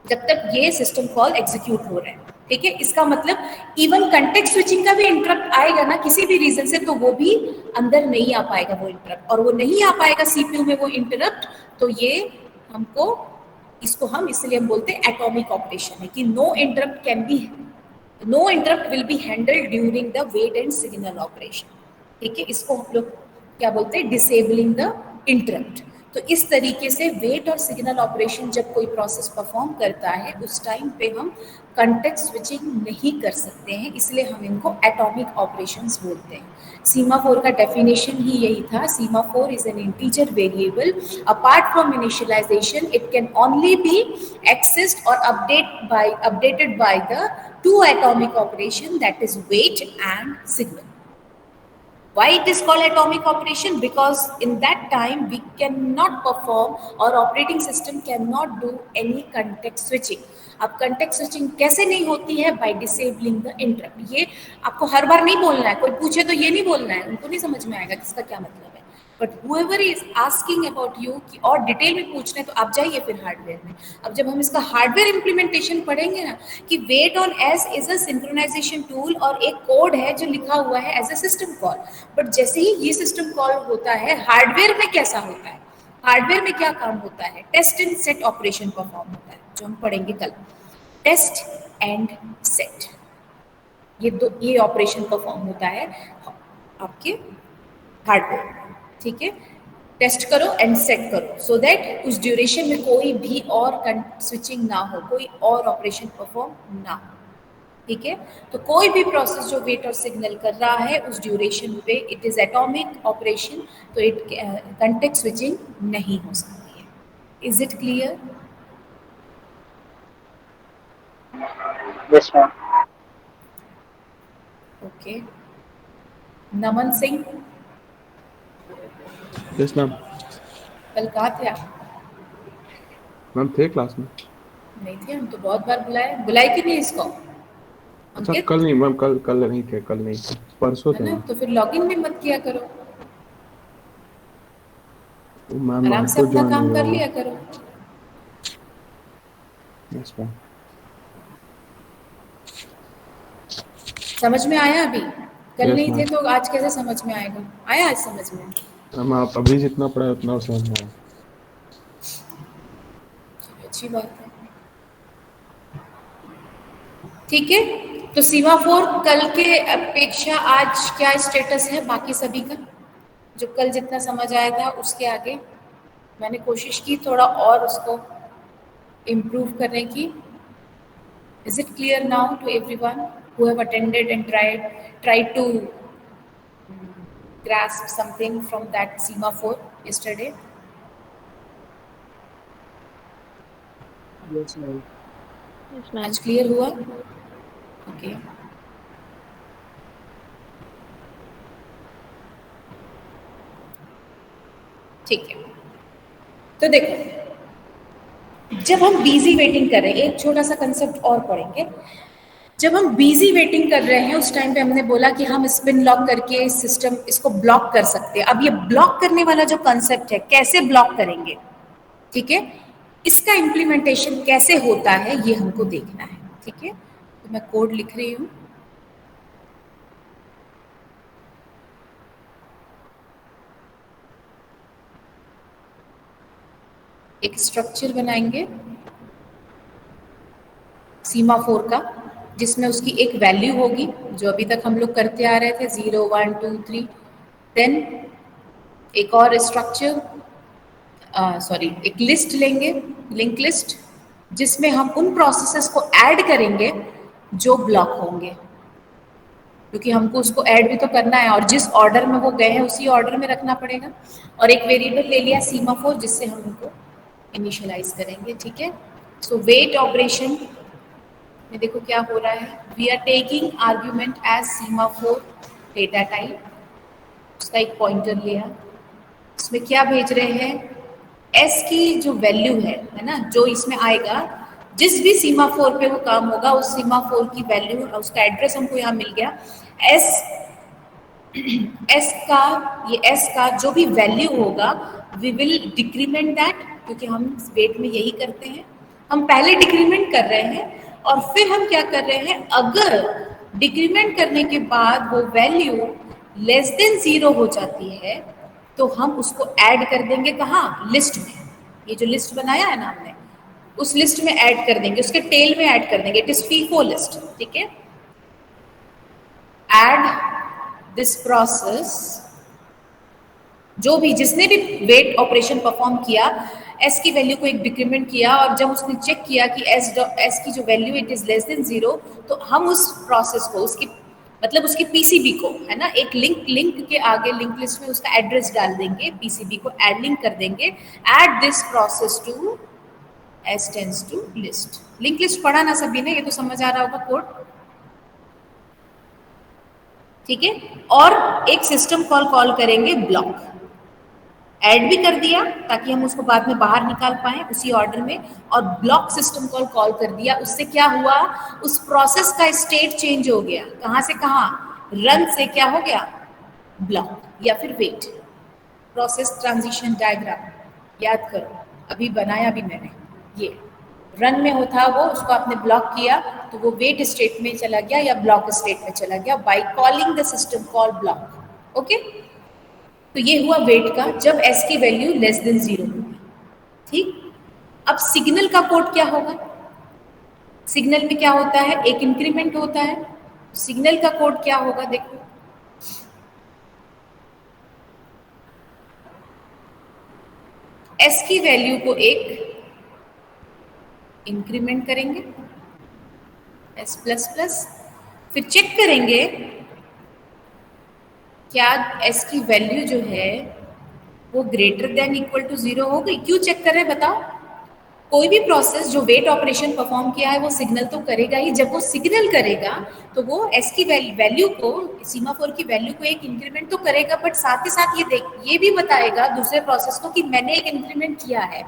जब तक ये सिस्टम कॉल एग्जीक्यूट हो रहा है, ठीक है। इसका मतलब इवन कंटेक्स्ट स्विचिंग का भी इंटरप्ट आएगा ना किसी भी रीजन से, तो वो भी अंदर नहीं आ पाएगा वो इंटरप्ट, और वो नहीं आ पाएगा सीपीयू में वो इंटरप्ट, तो ये हमको इसको हम इसलिए हम बोलते हैं एटॉमिक ऑपरेशन है कि no interrupt will be handled during the wait and signal operation. ठीक है, इसको हम लोग क्या बोलते हैं, डिसेबलिंग द इंटरप्ट। तो इस तरीके से वेट और सिग्नल ऑपरेशन जब कोई प्रोसेस परफॉर्म करता है उस टाइम पे हम कंटेक्स्ट स्विचिंग नहीं कर सकते हैं, इसलिए हम इनको एटॉमिक ऑपरेशंस बोलते हैं। सीमाफोर का डेफिनेशन ही यही था, semaphore is an integer variable apart from initialization it can only be accessed और updated by the two atomic operation, that is wait and signal. Why it is called atomic operation? Because in that time we cannot perform, or operating system cannot do any context switching. अब context switching कैसे नहीं होती है? By disabling the interrupt. ये आपको हर बार नहीं बोलना है, कोई पूछे तो ये नहीं बोलना है, उनको नहीं समझ में आएगा कि इसका क्या मतलब है। But whoever is asking about you कि और डिटेल में पूछना है तो आप जाइए फिर हार्डवेयर में। अब जब हम इसका हार्डवेयर इम्प्लीमेंटेशन पढ़ेंगे ना कि wait on S is a synchronisation tool और एक कोड है जो लिखा हुआ है as a system call, but जैसे ही ये सिस्टम कॉल होता है हार्डवेयर में कैसा होता है, हार्डवेयर में क्या काम होता है, test and set operation perform होता है जो हम पढ़ेंगे कल। टेस्ट एंड सेट ये ऑपरेशन परफॉर्म होता है आपके हार्डवेयर। ठीक है, टेस्ट करो एंड सेट करो सो दैट उस ड्यूरेशन में कोई भी और स्विचिंग ना हो, कोई और ऑपरेशन परफॉर्म ना हो। ठीक है, तो कोई भी प्रोसेस जो वेट और सिग्नल कर रहा है उस ड्यूरेशन पे इट इज एटॉमिक ऑपरेशन, तो इट कंटेक्स्ट स्विचिंग नहीं हो सकती है। Is it clear? Yes ma'am. Okay, Naman Singh. Yes ma'am. कल कहाँ थे आप? मैम थे क्लास में। नहीं थे, हम तो बहुत बार बुलाए कि नहीं इसको? अच्छा कल नहीं मैम, कल नहीं थे, परसों थे। तो फिर लॉगिन भी मत किया करो, मैम आराम से अपना काम कर लिया करो। Yes ma'am. समझ में आया अभी? कल Yes, नहीं थे ma'am. तो आज कैसे समझ में आएगा? आया आज समझ में? मैम आप अभी जितना पढ़ा उतना समझ में आया। अच्छी बात है। ठीक है, तो सीमाफोर कल के अपेक्षा आज क्या स्टेटस है बाकी सभी का? जो कल जितना समझ आया था उसके आगे मैंने कोशिश की थोड़ा और उसको इम्प्रूव करने की। Is it clear now to everyone who have attended and tried to grasp something from that semaphore yesterday? Yes ma'am. आज क्लियर हुआ? ओके, ठीक है। तो देखो, जब हम बिजी वेटिंग कर रहे हैं, एक छोटा सा कंसेप्ट और पढ़ेंगे। जब हम बिजी वेटिंग कर रहे हैं उस टाइम पे हमने बोला कि हम स्पिन लॉक करके सिस्टम इसको ब्लॉक कर सकते हैं। अब ये ब्लॉक करने वाला जो कंसेप्ट है, कैसे ब्लॉक करेंगे, ठीक है, इसका इम्प्लीमेंटेशन कैसे होता है ये हमको देखना है। ठीक है, तो मैं कोड लिख रही हूँ। एक स्ट्रक्चर बनाएंगे सीमाफोर का जिसमें उसकी एक वैल्यू होगी जो अभी तक हम लोग करते आ रहे थे 0 1 2 3। देन एक और स्ट्रक्चर एक लिस्ट लेंगे, लिंक लिस्ट, जिसमें हम उन प्रोसेसेस को ऐड करेंगे जो ब्लॉक होंगे, क्योंकि हमको उसको ऐड भी तो करना है और जिस ऑर्डर में वो गए हैं उसी ऑर्डर में रखना पड़ेगा। और एक वेरिएबल ले लिया सीमाफोर जिससे हम उनको इनिशियलाइज करेंगे। ठीक है, सो वेट ऑपरेशन में देखो क्या हो रहा है। We are taking argument as semaphore data type, उसका एक पॉइंटर लिया, उसमें क्या भेज रहे हैं, एस की जो वैल्यू है ना, जो इसमें आएगा, जिस भी सीमाफोर पे वो काम होगा उस सीमाफोर की वैल्यू, उसका एड्रेस हमको यहाँ मिल गया। एस का जो भी वैल्यू होगा वी विल डिक्रीमेंट दैट, क्योंकि हम वेट में यही करते हैं, हम पहले डिक्रीमेंट कर रहे हैं और फिर हम क्या कर रहे हैं, अगर डिक्रीमेंट करने के बाद वो वैल्यू लेस देन 0 हो जाती है तो हम उसको ऐड कर देंगे कहाँ, लिस्ट में। ये जो लिस्ट बनाया है ना हमने, उस लिस्ट में ऐड कर देंगे, उसके टेल में ऐड कर देंगे। इट इज फीफो लिस्ट, ठीक है। ऐड दिस प्रोसेस, जो भी जिसने भी वेट ऑपरेशन परफॉर्म किया, एस की वैल्यू को एक डिक्रीमेंट किया, और जब उसने चेक किया कि एस की जो value it is less than 0, तो हम उस प्रोसेस को, उसकी मतलब उसकी पीसीबी को, है ना, एक लिंक के आगे लिंक लिस्ट में उसका एड्रेस डाल देंगे, पीसीबी को ऐड लिंक कर देंगे। Add this process to S tends to list. Link list पढ़ा ना सभी ने, ये तो समझ आ रहा होगा कोड, ठीक है। और एक सिस्टम कॉल करेंगे ब्लॉक, ऐड भी कर दिया ताकि हम उसको बाद में बाहर निकाल पाए उसी ऑर्डर में, और ब्लॉक सिस्टम कॉल कर दिया। उससे क्या हुआ, उस प्रोसेस का स्टेट चेंज हो गया, कहां से कहां, रन से क्या हो गया, ब्लॉक या फिर वेट। प्रोसेस ट्रांजिशन डायग्राम याद करो, अभी बनाया भी मैंने, ये रन में होता वो, उसको आपने ब्लॉक किया तो वो वेट स्टेट में चला गया या ब्लॉक स्टेट में चला गया by calling the system call block. Okay, तो ये हुआ वेट का, जब एस की वैल्यू लेस देन 0 होगी, ठीक। अब सिग्नल का कोड क्या होगा, सिग्नल में क्या होता है, एक इंक्रीमेंट होता है। सिग्नल का कोड क्या होगा, देखो, एस की वैल्यू को एक इंक्रीमेंट करेंगे एस प्लस प्लस, फिर चेक करेंगे क्या एस की वैल्यू जो है वो ग्रेटर देन इक्वल टू 0 हो गई। क्यों चेक कर रहे हैं बताओ, कोई भी प्रोसेस जो वेट ऑपरेशन परफॉर्म किया है वो सिग्नल तो करेगा ही। जब वो सिग्नल करेगा तो वो एस की वैल्यू को, सीमाफोर की वैल्यू को एक इंक्रीमेंट तो करेगा, बट साथ ही साथ ये भी बताएगा दूसरे प्रोसेस को कि मैंने एक इंक्रीमेंट किया है।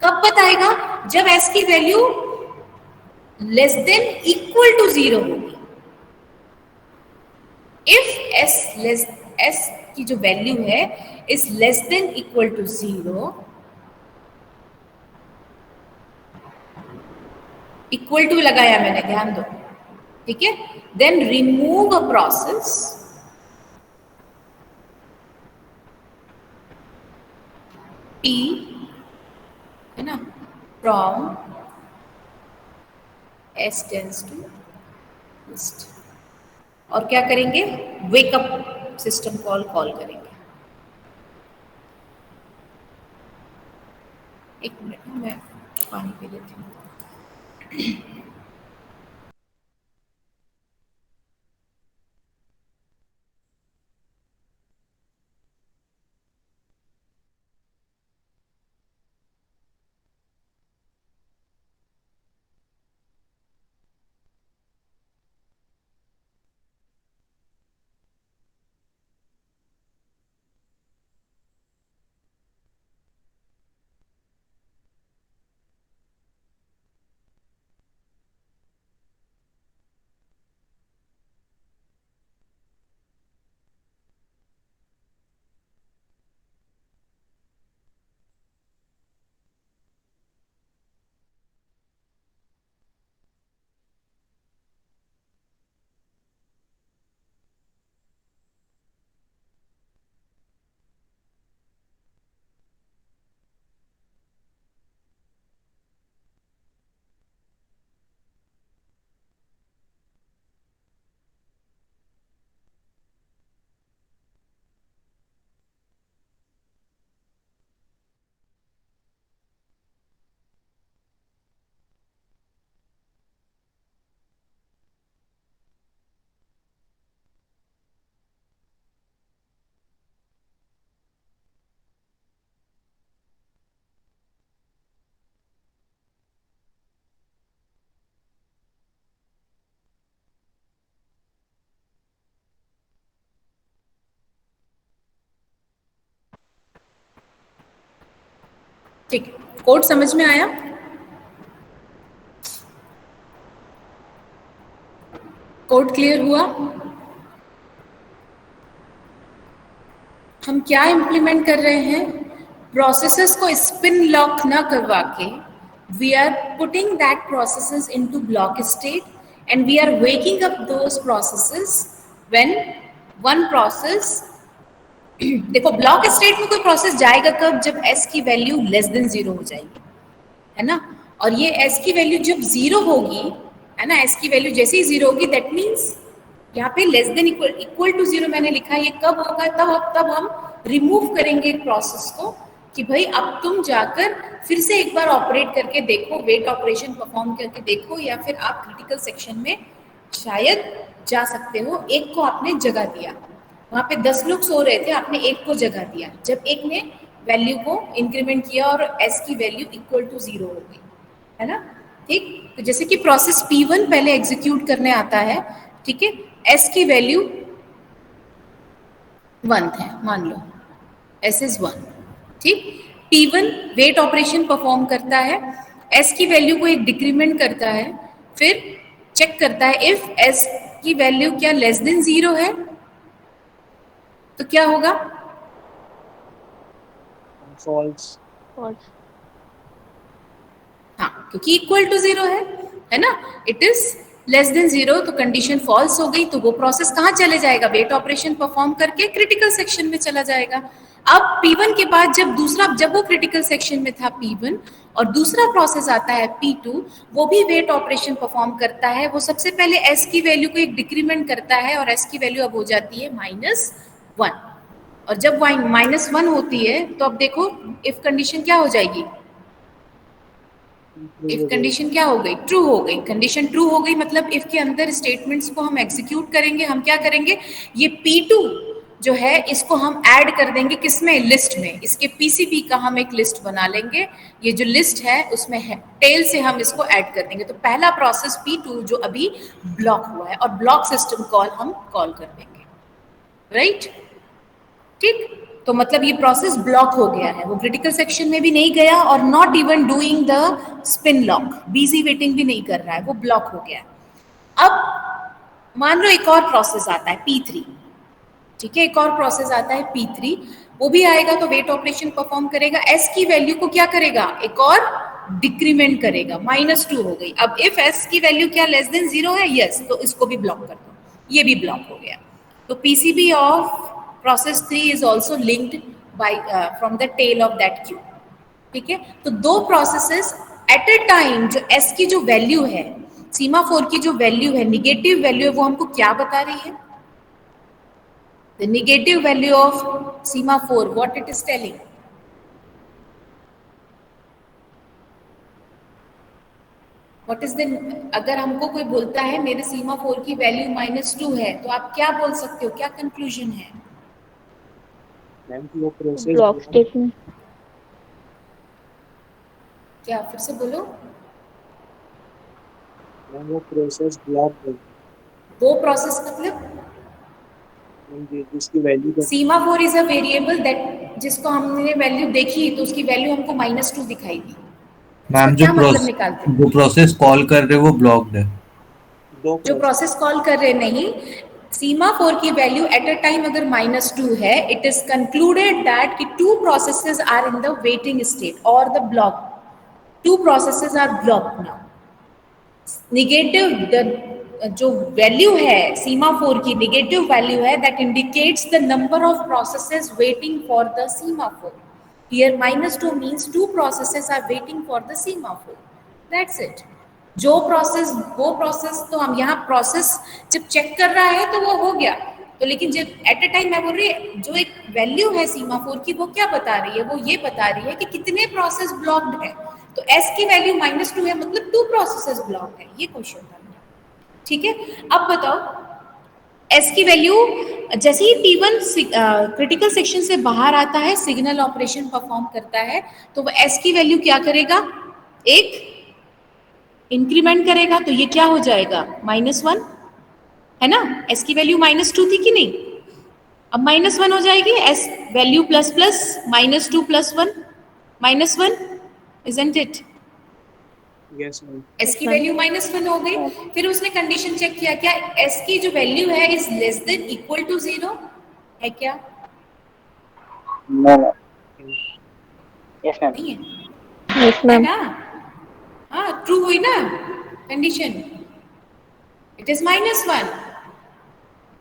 कब बताएगा, जब एस की value less than equal to 0 होगी। इफ एस की जो वैल्यू है is less than equal to 0, equal to लगाया मैंने, ध्यान दो, ठीक है। Then remove a process P, है ना, from S tends to list, और क्या करेंगे, वेकअप सिस्टम कॉल करेंगे। एक मिनट मैं पानी पी लेती हूँ। ठीक है, कोड समझ में आया? कोड क्लियर हुआ? हम क्या इम्प्लीमेंट कर रहे हैं, प्रोसेसेस को स्पिन लॉक ना करवा के we are putting that processes into block state and we are waking up those processes when one process देखो ब्लॉक स्टेट में कोई प्रोसेस जाएगा कब, जब एस की वैल्यू लेस देन 0 हो जाएगी, है ना। और ये s की वैल्यू जब 0 होगी, है ना, s की वैल्यू जैसे ही 0 होगी, दैट मीन्स यहाँ पे लेस देन इक्वल टू 0 मैंने लिखा है। ये कब होगा? तब हम रिमूव करेंगे प्रोसेस को कि भाई अब तुम जाकर फिर से एक बार ऑपरेट करके देखो, वेट ऑपरेशन परफॉर्म करके देखो, या फिर आप क्रिटिकल सेक्शन में शायद जा सकते हो। एक को आपने जगह दिया, वहां पे 10 लोग सो रहे थे, आपने एक को जगह दिया, जब एक ने वैल्यू को इंक्रीमेंट किया और s की वैल्यू इक्वल टू 0 हो गई, है ना, ठीक। तो जैसे कि प्रोसेस P1 पहले एग्जीक्यूट करने आता है, ठीक है, s की वैल्यू 1 है, मान लो s इज 1, ठीक। P1 वेट ऑपरेशन परफॉर्म करता है, s की वैल्यू को एक डिक्रीमेंट करता है, फिर चेक करता है इफ s की वैल्यू क्या लेस देन 0 है तो क्या होगा? फॉल्स। हाँ, क्योंकि इक्वल टू 0 है ना, इट इज लेस देन 0, तो कंडीशन फॉल्स हो गई, तो वो प्रोसेस कहाँ चले जाएगा? वेट ऑपरेशन परफॉर्म करके क्रिटिकल सेक्शन में चला जाएगा। अब P1 के बाद जब वो क्रिटिकल सेक्शन में था P1 और दूसरा प्रोसेस आता है P2, वो भी वेट ऑपरेशन परफॉर्म करता है। वो सबसे पहले s की वैल्यू को एक डिक्रीमेंट करता है और s की वैल्यू अब हो जाती है -1, और जब -1 होती है तो अब देखो इफ कंडीशन क्या हो जाएगी? इफ कंडीशन क्या हो गई? ट्रू हो गई। कंडीशन ट्रू हो गई मतलब इफ के अंदर स्टेटमेंट्स को हम एग्जीक्यूट करेंगे। हम क्या करेंगे? ये P2 जो है इसको हम ऐड कर देंगे किसमें? लिस्ट में। इसके पीसीबी का हम एक लिस्ट बना लेंगे। ये जो लिस्ट है उसमें है टेल से हम इसको ऐड कर देंगे। तो पहला प्रोसेस P2 जो अभी ब्लॉक हुआ है और ब्लॉक सिस्टम कॉल हम कॉल कर देंगे, राइट, ठीक। तो मतलब ये प्रोसेस ब्लॉक हो गया है, वो क्रिटिकल सेक्शन में भी नहीं गया और not even doing the spin lock, busy waiting भी नहीं कर रहा है, वो ब्लॉक हो गया। अब मान लो एक और प्रोसेस आता है P3, ठीक है, एक और प्रोसेस आता है P3, वो भी आएगा तो वेट ऑपरेशन परफॉर्म करेगा, s की वैल्यू को क्या करेगा? एक और डिक्रीमेंट करेगा, -2 हो गई। अब इफ s की वैल्यू क्या लेस देन 0 है? यस, तो इसको भी ब्लॉक कर दो, ये भी ब्लॉक हो गया। तो PCB of process 3 is also linked by from the tail of that queue, ठीक है। तो दो प्रोसेसेस एट ए टाइम, जो s की जो वैल्यू है, सीमाफोर की जो वैल्यू है, निगेटिव वैल्यू है, वो हमको क्या बता रही है? The negative value of semaphore, what it is telling? What is the, अगर हमको कोई बोलता है मेरे सीमाफोर की वैल्यू -2 है, तो आप क्या बोल सकते हो? क्या कंक्लूजन है? Block statement. क्या फिर से बोलो? वो प्रोसेस ब्लॉक है। वो प्रोसेस मतलब जिसकी value semaphore is a variable that, जिसको हमने वैल्यू देखी तो उसकी वैल्यू हमको -2 दिखाई दी। मैम जो प्रोसेस कॉल कर रहे वो ब्लॉक्ड है। जो प्रोसेस कॉल कर रहे नहीं, सीमाफोर की वैल्यू एट अ टाइम अगर -2 है, इट इज कंक्लूडेड दैट कि 2 processes are in the waiting state और the block, 2 processes are blocked now. Negative जो वैल्यू है सीमाफोर की, निगेटिव वैल्यू है, that indicates the number of processes waiting for the semaphore. Here -2 means 2 processes are waiting for the semaphore, that's it. वो process तो हम यहाँ process जब check कर रहा है तो वो हो गया, तो लेकिन जब एट अ टाइम मैं बोल रही जो एक वैल्यू है सीमाफोर की, वो क्या बता रही है? वो ये बता रही है कि कितने प्रोसेस ब्लॉक्ड है। तो s की वैल्यू -2 है मतलब 2 प्रोसेसेस ब्लॉक्ड है, ये क्वेश्चन था, ठीक है। अब बताओ s की वैल्यू जैसे ही P1 क्रिटिकल सेक्शन से बाहर आता है, सिग्नल ऑपरेशन परफॉर्म करता है, तो वो s की वैल्यू क्या करेगा? एक इंक्रीमेंट करेगा, तो ये क्या हो जाएगा? -1, है ना। s की वैल्यू -2 थी कि नहीं, अब -1 हो जाएगी। s value plus plus -2 + 1 -1, isn't it? Yes ma'am. s की वैल्यू -1 हो गई। फिर उसने कंडीशन चेक किया, क्या s की जो वैल्यू है is less than equal to 0 है क्या? No yes ma'am. नहीं है, यस है मैम। ना? हाँ, ट्रू हुई ना condition, it is -1,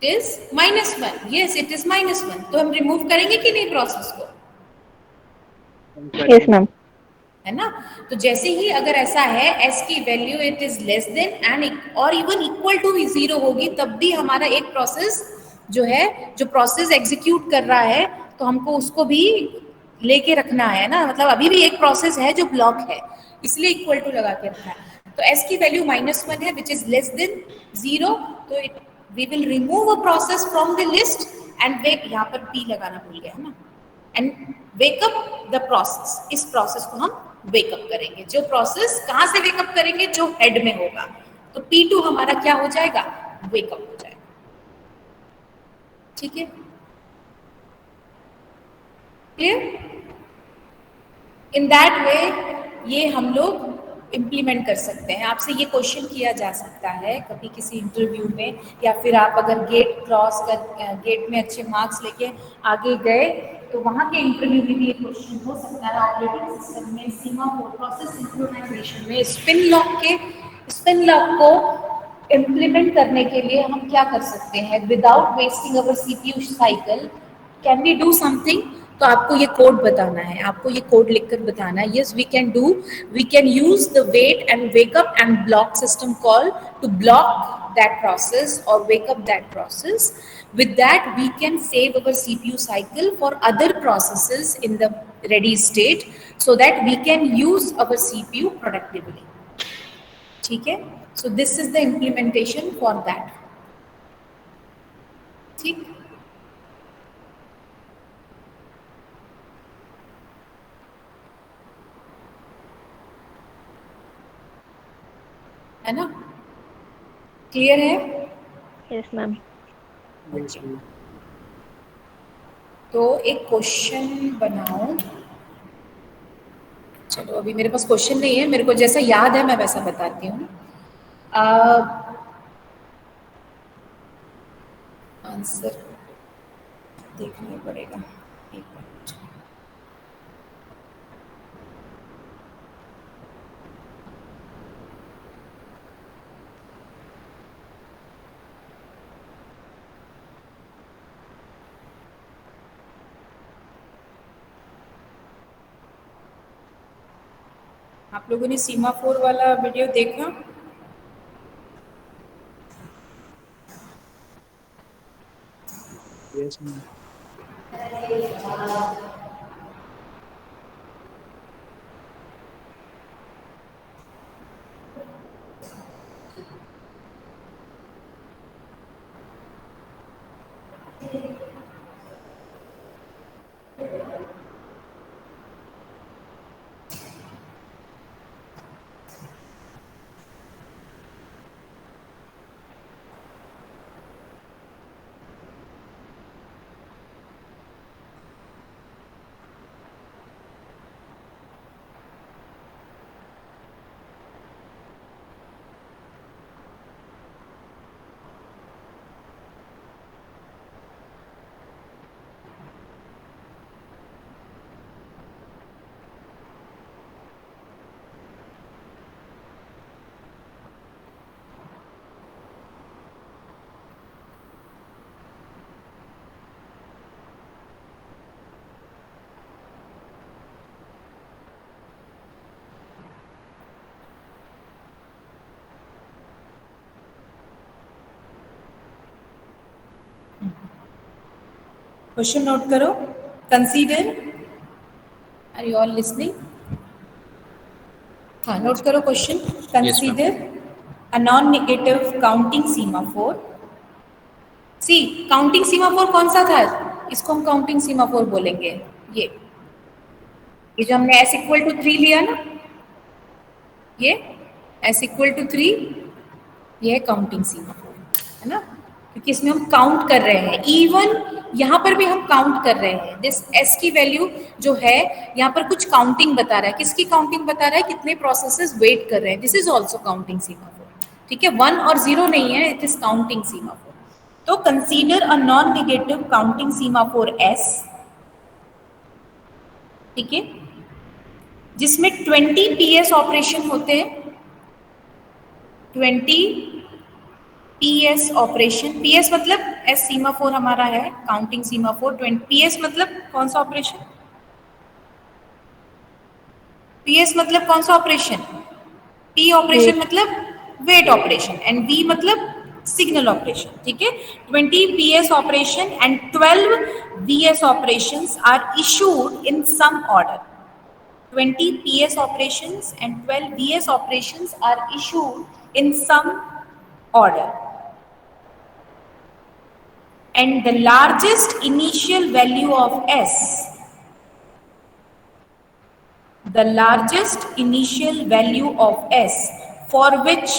it is -1, yes it is -1। तो हम रिमूव करेंगे कि नहीं प्रोसेस को? Yes ma'am. है ना। तो जैसे ही अगर ऐसा है s की value it is less then and और इवन इक्वल टू 0 होगी, तब भी हमारा एक प्रोसेस जो है, जो प्रोसेस एग्जीक्यूट कर रहा है, तो हमको उसको भी लेके रखना है ना, मतलब अभी भी एक प्रोसेस है जो ब्लॉक है, इसलिए इक्वल टू लगा के रखना है। तो s की वैल्यू -1 है विच इज लेस देन 0, तो we will remove a process from the list and wake, यहाँ पर p लगाना भूल गया है ना, एंड वेकअप द प्रोसेस, इस प्रोसेस को हम वेकअप करेंगे। जो प्रोसेस कहाँ से वेकअप करेंगे, जो हेड में होगा, तो P2 हमारा क्या हो जाएगा, वेकअप हो जाएगा। ठीक है, क्लियर? इन दैट वे ये हम लोग इम्प्लीमेंट कर सकते हैं। आपसे ये क्वेश्चन किया जा सकता है कभी किसी इंटरव्यू में, या फिर आप अगर गेट क्रॉस कर, गेट में अच्छे मार्क्स लेके आगे गए, तो वहाँ के इंटरव्यू में भी ये क्वेश्चन हो सकता है। ऑपरेटिंग सिस्टम में सीमाफोर प्रोसेस सिंक्रोनाइजेशन में स्पिन लॉक को इम्प्लीमेंट करने के लिए हम क्या कर सकते हैं, without wasting our CPU cycle can we do something. तो आपको ये कोड बताना है, आपको ये कोड लिखकर बताना है। Yes we can use the wait and wakeup and block system call to block that process or wake up that process. With that we can save our CPU cycle for other processes in the ready state, so that we can use our CPU productively. ठीक है, so this is the implementation for that. ठीक, है ना, clear है? Yes ma'am. Yes, ma'am. तो एक question बनाओ। चलो अभी मेरे पास क्वेश्चन नहीं है, मेरे को जैसा याद है मैं वैसा बताती हूँ। आंसर देखना पड़ेगा, एक मिनट। आप लोगों ने सीमाफोर वाला वीडियो देखा? Yes, ma'am. क्वेश्चन नोट करो। Consider, are you all listening? हाँ, नोट करो question. Consider a non negative counting semaphore. See, counting semaphore कौन सा था? इसको हम काउंटिंग सीमाफोर बोलेंगे। ये जो हमने s इक्वल टू 3 लिया ना, ये s इक्वल टू 3, ये है काउंटिंग सीमाफोर, है ना, क्योंकि इसमें हम काउंट कर रहे हैं। इवन यहाँ पर भी हम काउंट कर रहे हैं। दिस s की वैल्यू जो है यहाँ पर कुछ काउंटिंग बता रहा है। किसकी काउंटिंग बता रहा है? कितने प्रोसेसेस वेट कर रहे हैं। This is also counting semaphore. ठीक है, 1 और 0 नहीं है, इट इज काउंटिंग सीमाफोर। तो consider a non negative counting semaphore s, ठीक है, जिसमें 20 PS ऑपरेशन होते हैं। 20 PS ऑपरेशन, PS मतलब S सीमाफोर हमारा है, काउंटिंग सीमाफोर। 20 PS मतलब कौन सा ऑपरेशन? PS मतलब कौन सा ऑपरेशन? T ऑपरेशन मतलब वेट ऑपरेशन एंड V मतलब सिग्नल ऑपरेशन, ठीक है। 20 PS operation and 12 VS operations are issued in some order. 20 PS operations and 12 VS operations are issued in some order. And the largest initial value of S, the largest initial value of S for which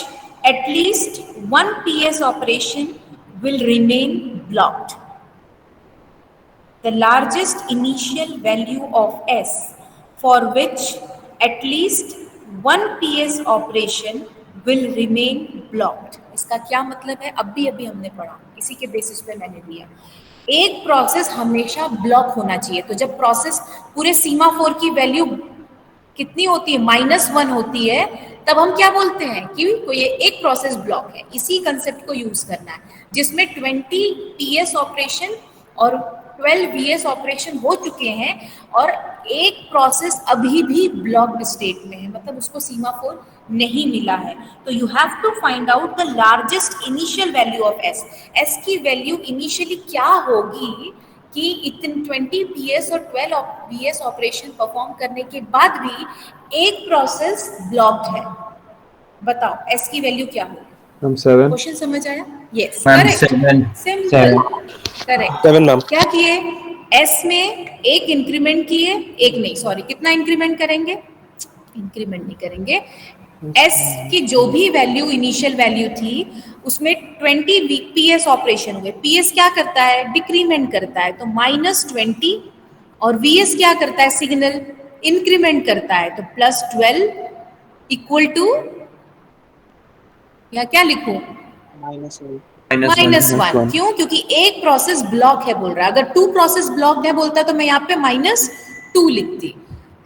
at least one PS operation will remain blocked. The largest initial value of S for which at least one PS operation will remain blocked. इसका क्या मतलब है? अभी हमने पढ़ा, इसी के basis पे मैंने दिया. एक प्रोसेस हमेशा ब्लॉक होना चाहिए. तो जब प्रोसेस पूरे सीमाफोर की वैल्यू कितनी होती है? -1 होती है, तब हम क्या बोलते हैं कि ये एक प्रोसेस ब्लॉक है. इसी कंसेप्ट को यूज करना है, जिसमें 20 PS ऑपरेशन और 12 VS ऑपरेशन हो चुके हैं और एक प्रोसेस अभी भी ब्लॉक्ड स्टेट में है, मतलब उसको सीमाफोर नहीं मिला है. तो you have to find out the largest initial value of S. S की वैल्यू इनिशियली क्या होगी कि इतने 20 PS और 12 VS ऑपरेशन परफॉर्म करने के बाद भी एक प्रोसेस ब्लॉक्ड है. बताओ एस की वैल्यू क्या होगी? मैम 7. क्वेश्चन समझ आया? Yes, ma'am correct, 7. Simple, correct. 7 ma'am. क्या किए? एस में एक इंक्रीमेंट किए, एक नहीं, सॉरी, कितना इंक्रीमेंट करेंगे? इंक्रीमेंट नहीं करेंगे. एस की जो भी वैल्यू इनिशियल वैल्यू थी उसमें 20 PS ऑपरेशन हुए. PS क्या करता है? डिक्रीमेंट करता है, तो -20. और VS क्या करता है? सिग्नल इंक्रीमेंट करता है, तो +12 इक्वल टू, या क्या लिखूं? -1. क्यों? क्योंकि एक प्रोसेस ब्लॉक है बोल रहा है. अगर 2 प्रोसेस ब्लॉक है बोलता तो मैं यहाँ पे -2 लिखती,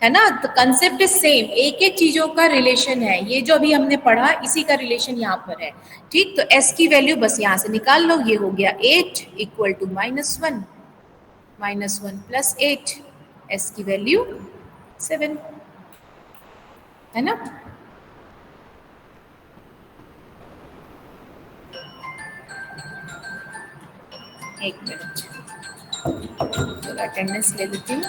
है ना. तो कंसेप्ट इज सेम, एक एक चीजों का रिलेशन है. ये जो अभी हमने पढ़ा इसी का रिलेशन यहाँ पर है, ठीक. तो एस की वैल्यू बस यहाँ से निकाल लो. ये हो गया 8 इक्वल टू -1, -1 + 8, एस की वैल्यू 7, है ना. एक मिनट, चलो अटेंडेंस ले लेती हूँ.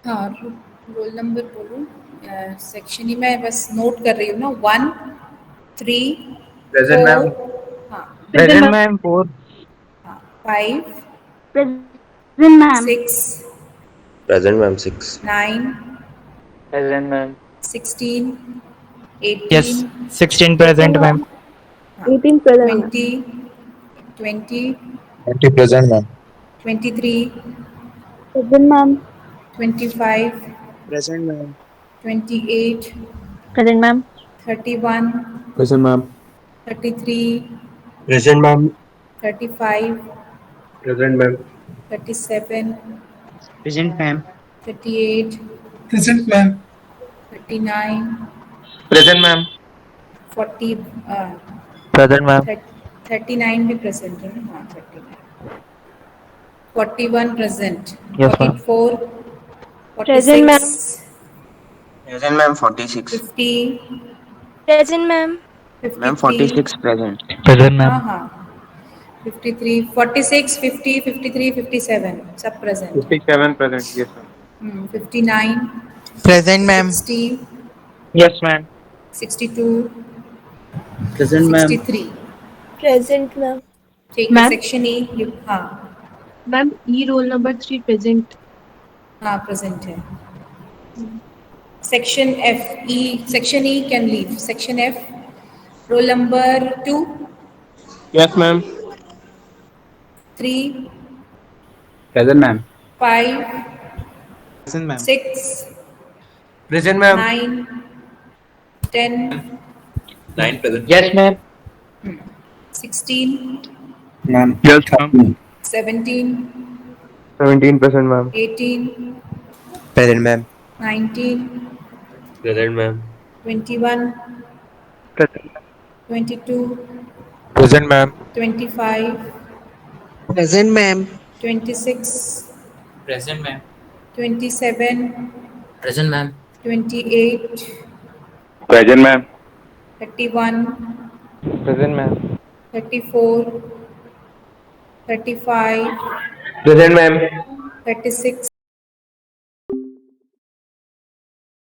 हाँ, रोल नंबर बोलूँ, सेक्शन ही मैं बस नोट कर रही हूँ ना, 1, 3, प्रेजेंट 4, मैम। हाँ Present ma'am 4. हाँ, 5, Present ma'am. 6, Present ma'am 6. 9, Present ma'am. 16, Yes, 18, 16 present, ma'am. 18 present. 20, 20, 20 present ma'am. 23, Present ma'am. 25, Present ma'am. 28, Present ma'am. 31, Present ma'am. 33, Present ma'am. 35, Present ma'am. 37, Present, ma'am. 38, Present ma'am. 39, Present ma'am. 40, Present, ma'am. 39 भी present है ना, हाँ 39, 41 present, Yes, ma'am. 44, Present, 46, ma'am. Present ma'am 46. 50, Present ma'am. Ma'am 53, 46 present. Present, हाँ ma'am. हाँ 53, 46, 50, 53, 57 सब present है। 57 present. Yes, ma'am. 59, Present, ma'am. 60, Yes, ma'am. 62, Present, ma'am. 63, Present ma'am. ठीक है। Ma'am? सेक्शन ई, हाँ Ma'am, E roll number 3 present. हाँ present है। Section F, E, section E can leave. Section F, roll number 2, Yes, ma'am. 3, Present, ma'am. 5, Present, ma'am. 6, Present ma'am. 9, 10, 9 present. Yes, ma'am. 16, ma'am. Yes, ma'am. 17, 17 present, ma'am. 18, present ma'am. 19, Present ma'am. 21, Present. 22, present ma'am. 25, Present, ma'am. 26, Present, ma'am. 27, Present, ma'am. 28, Present, ma'am. 31, Present, ma'am. 34, 35, Present ma'am. 36,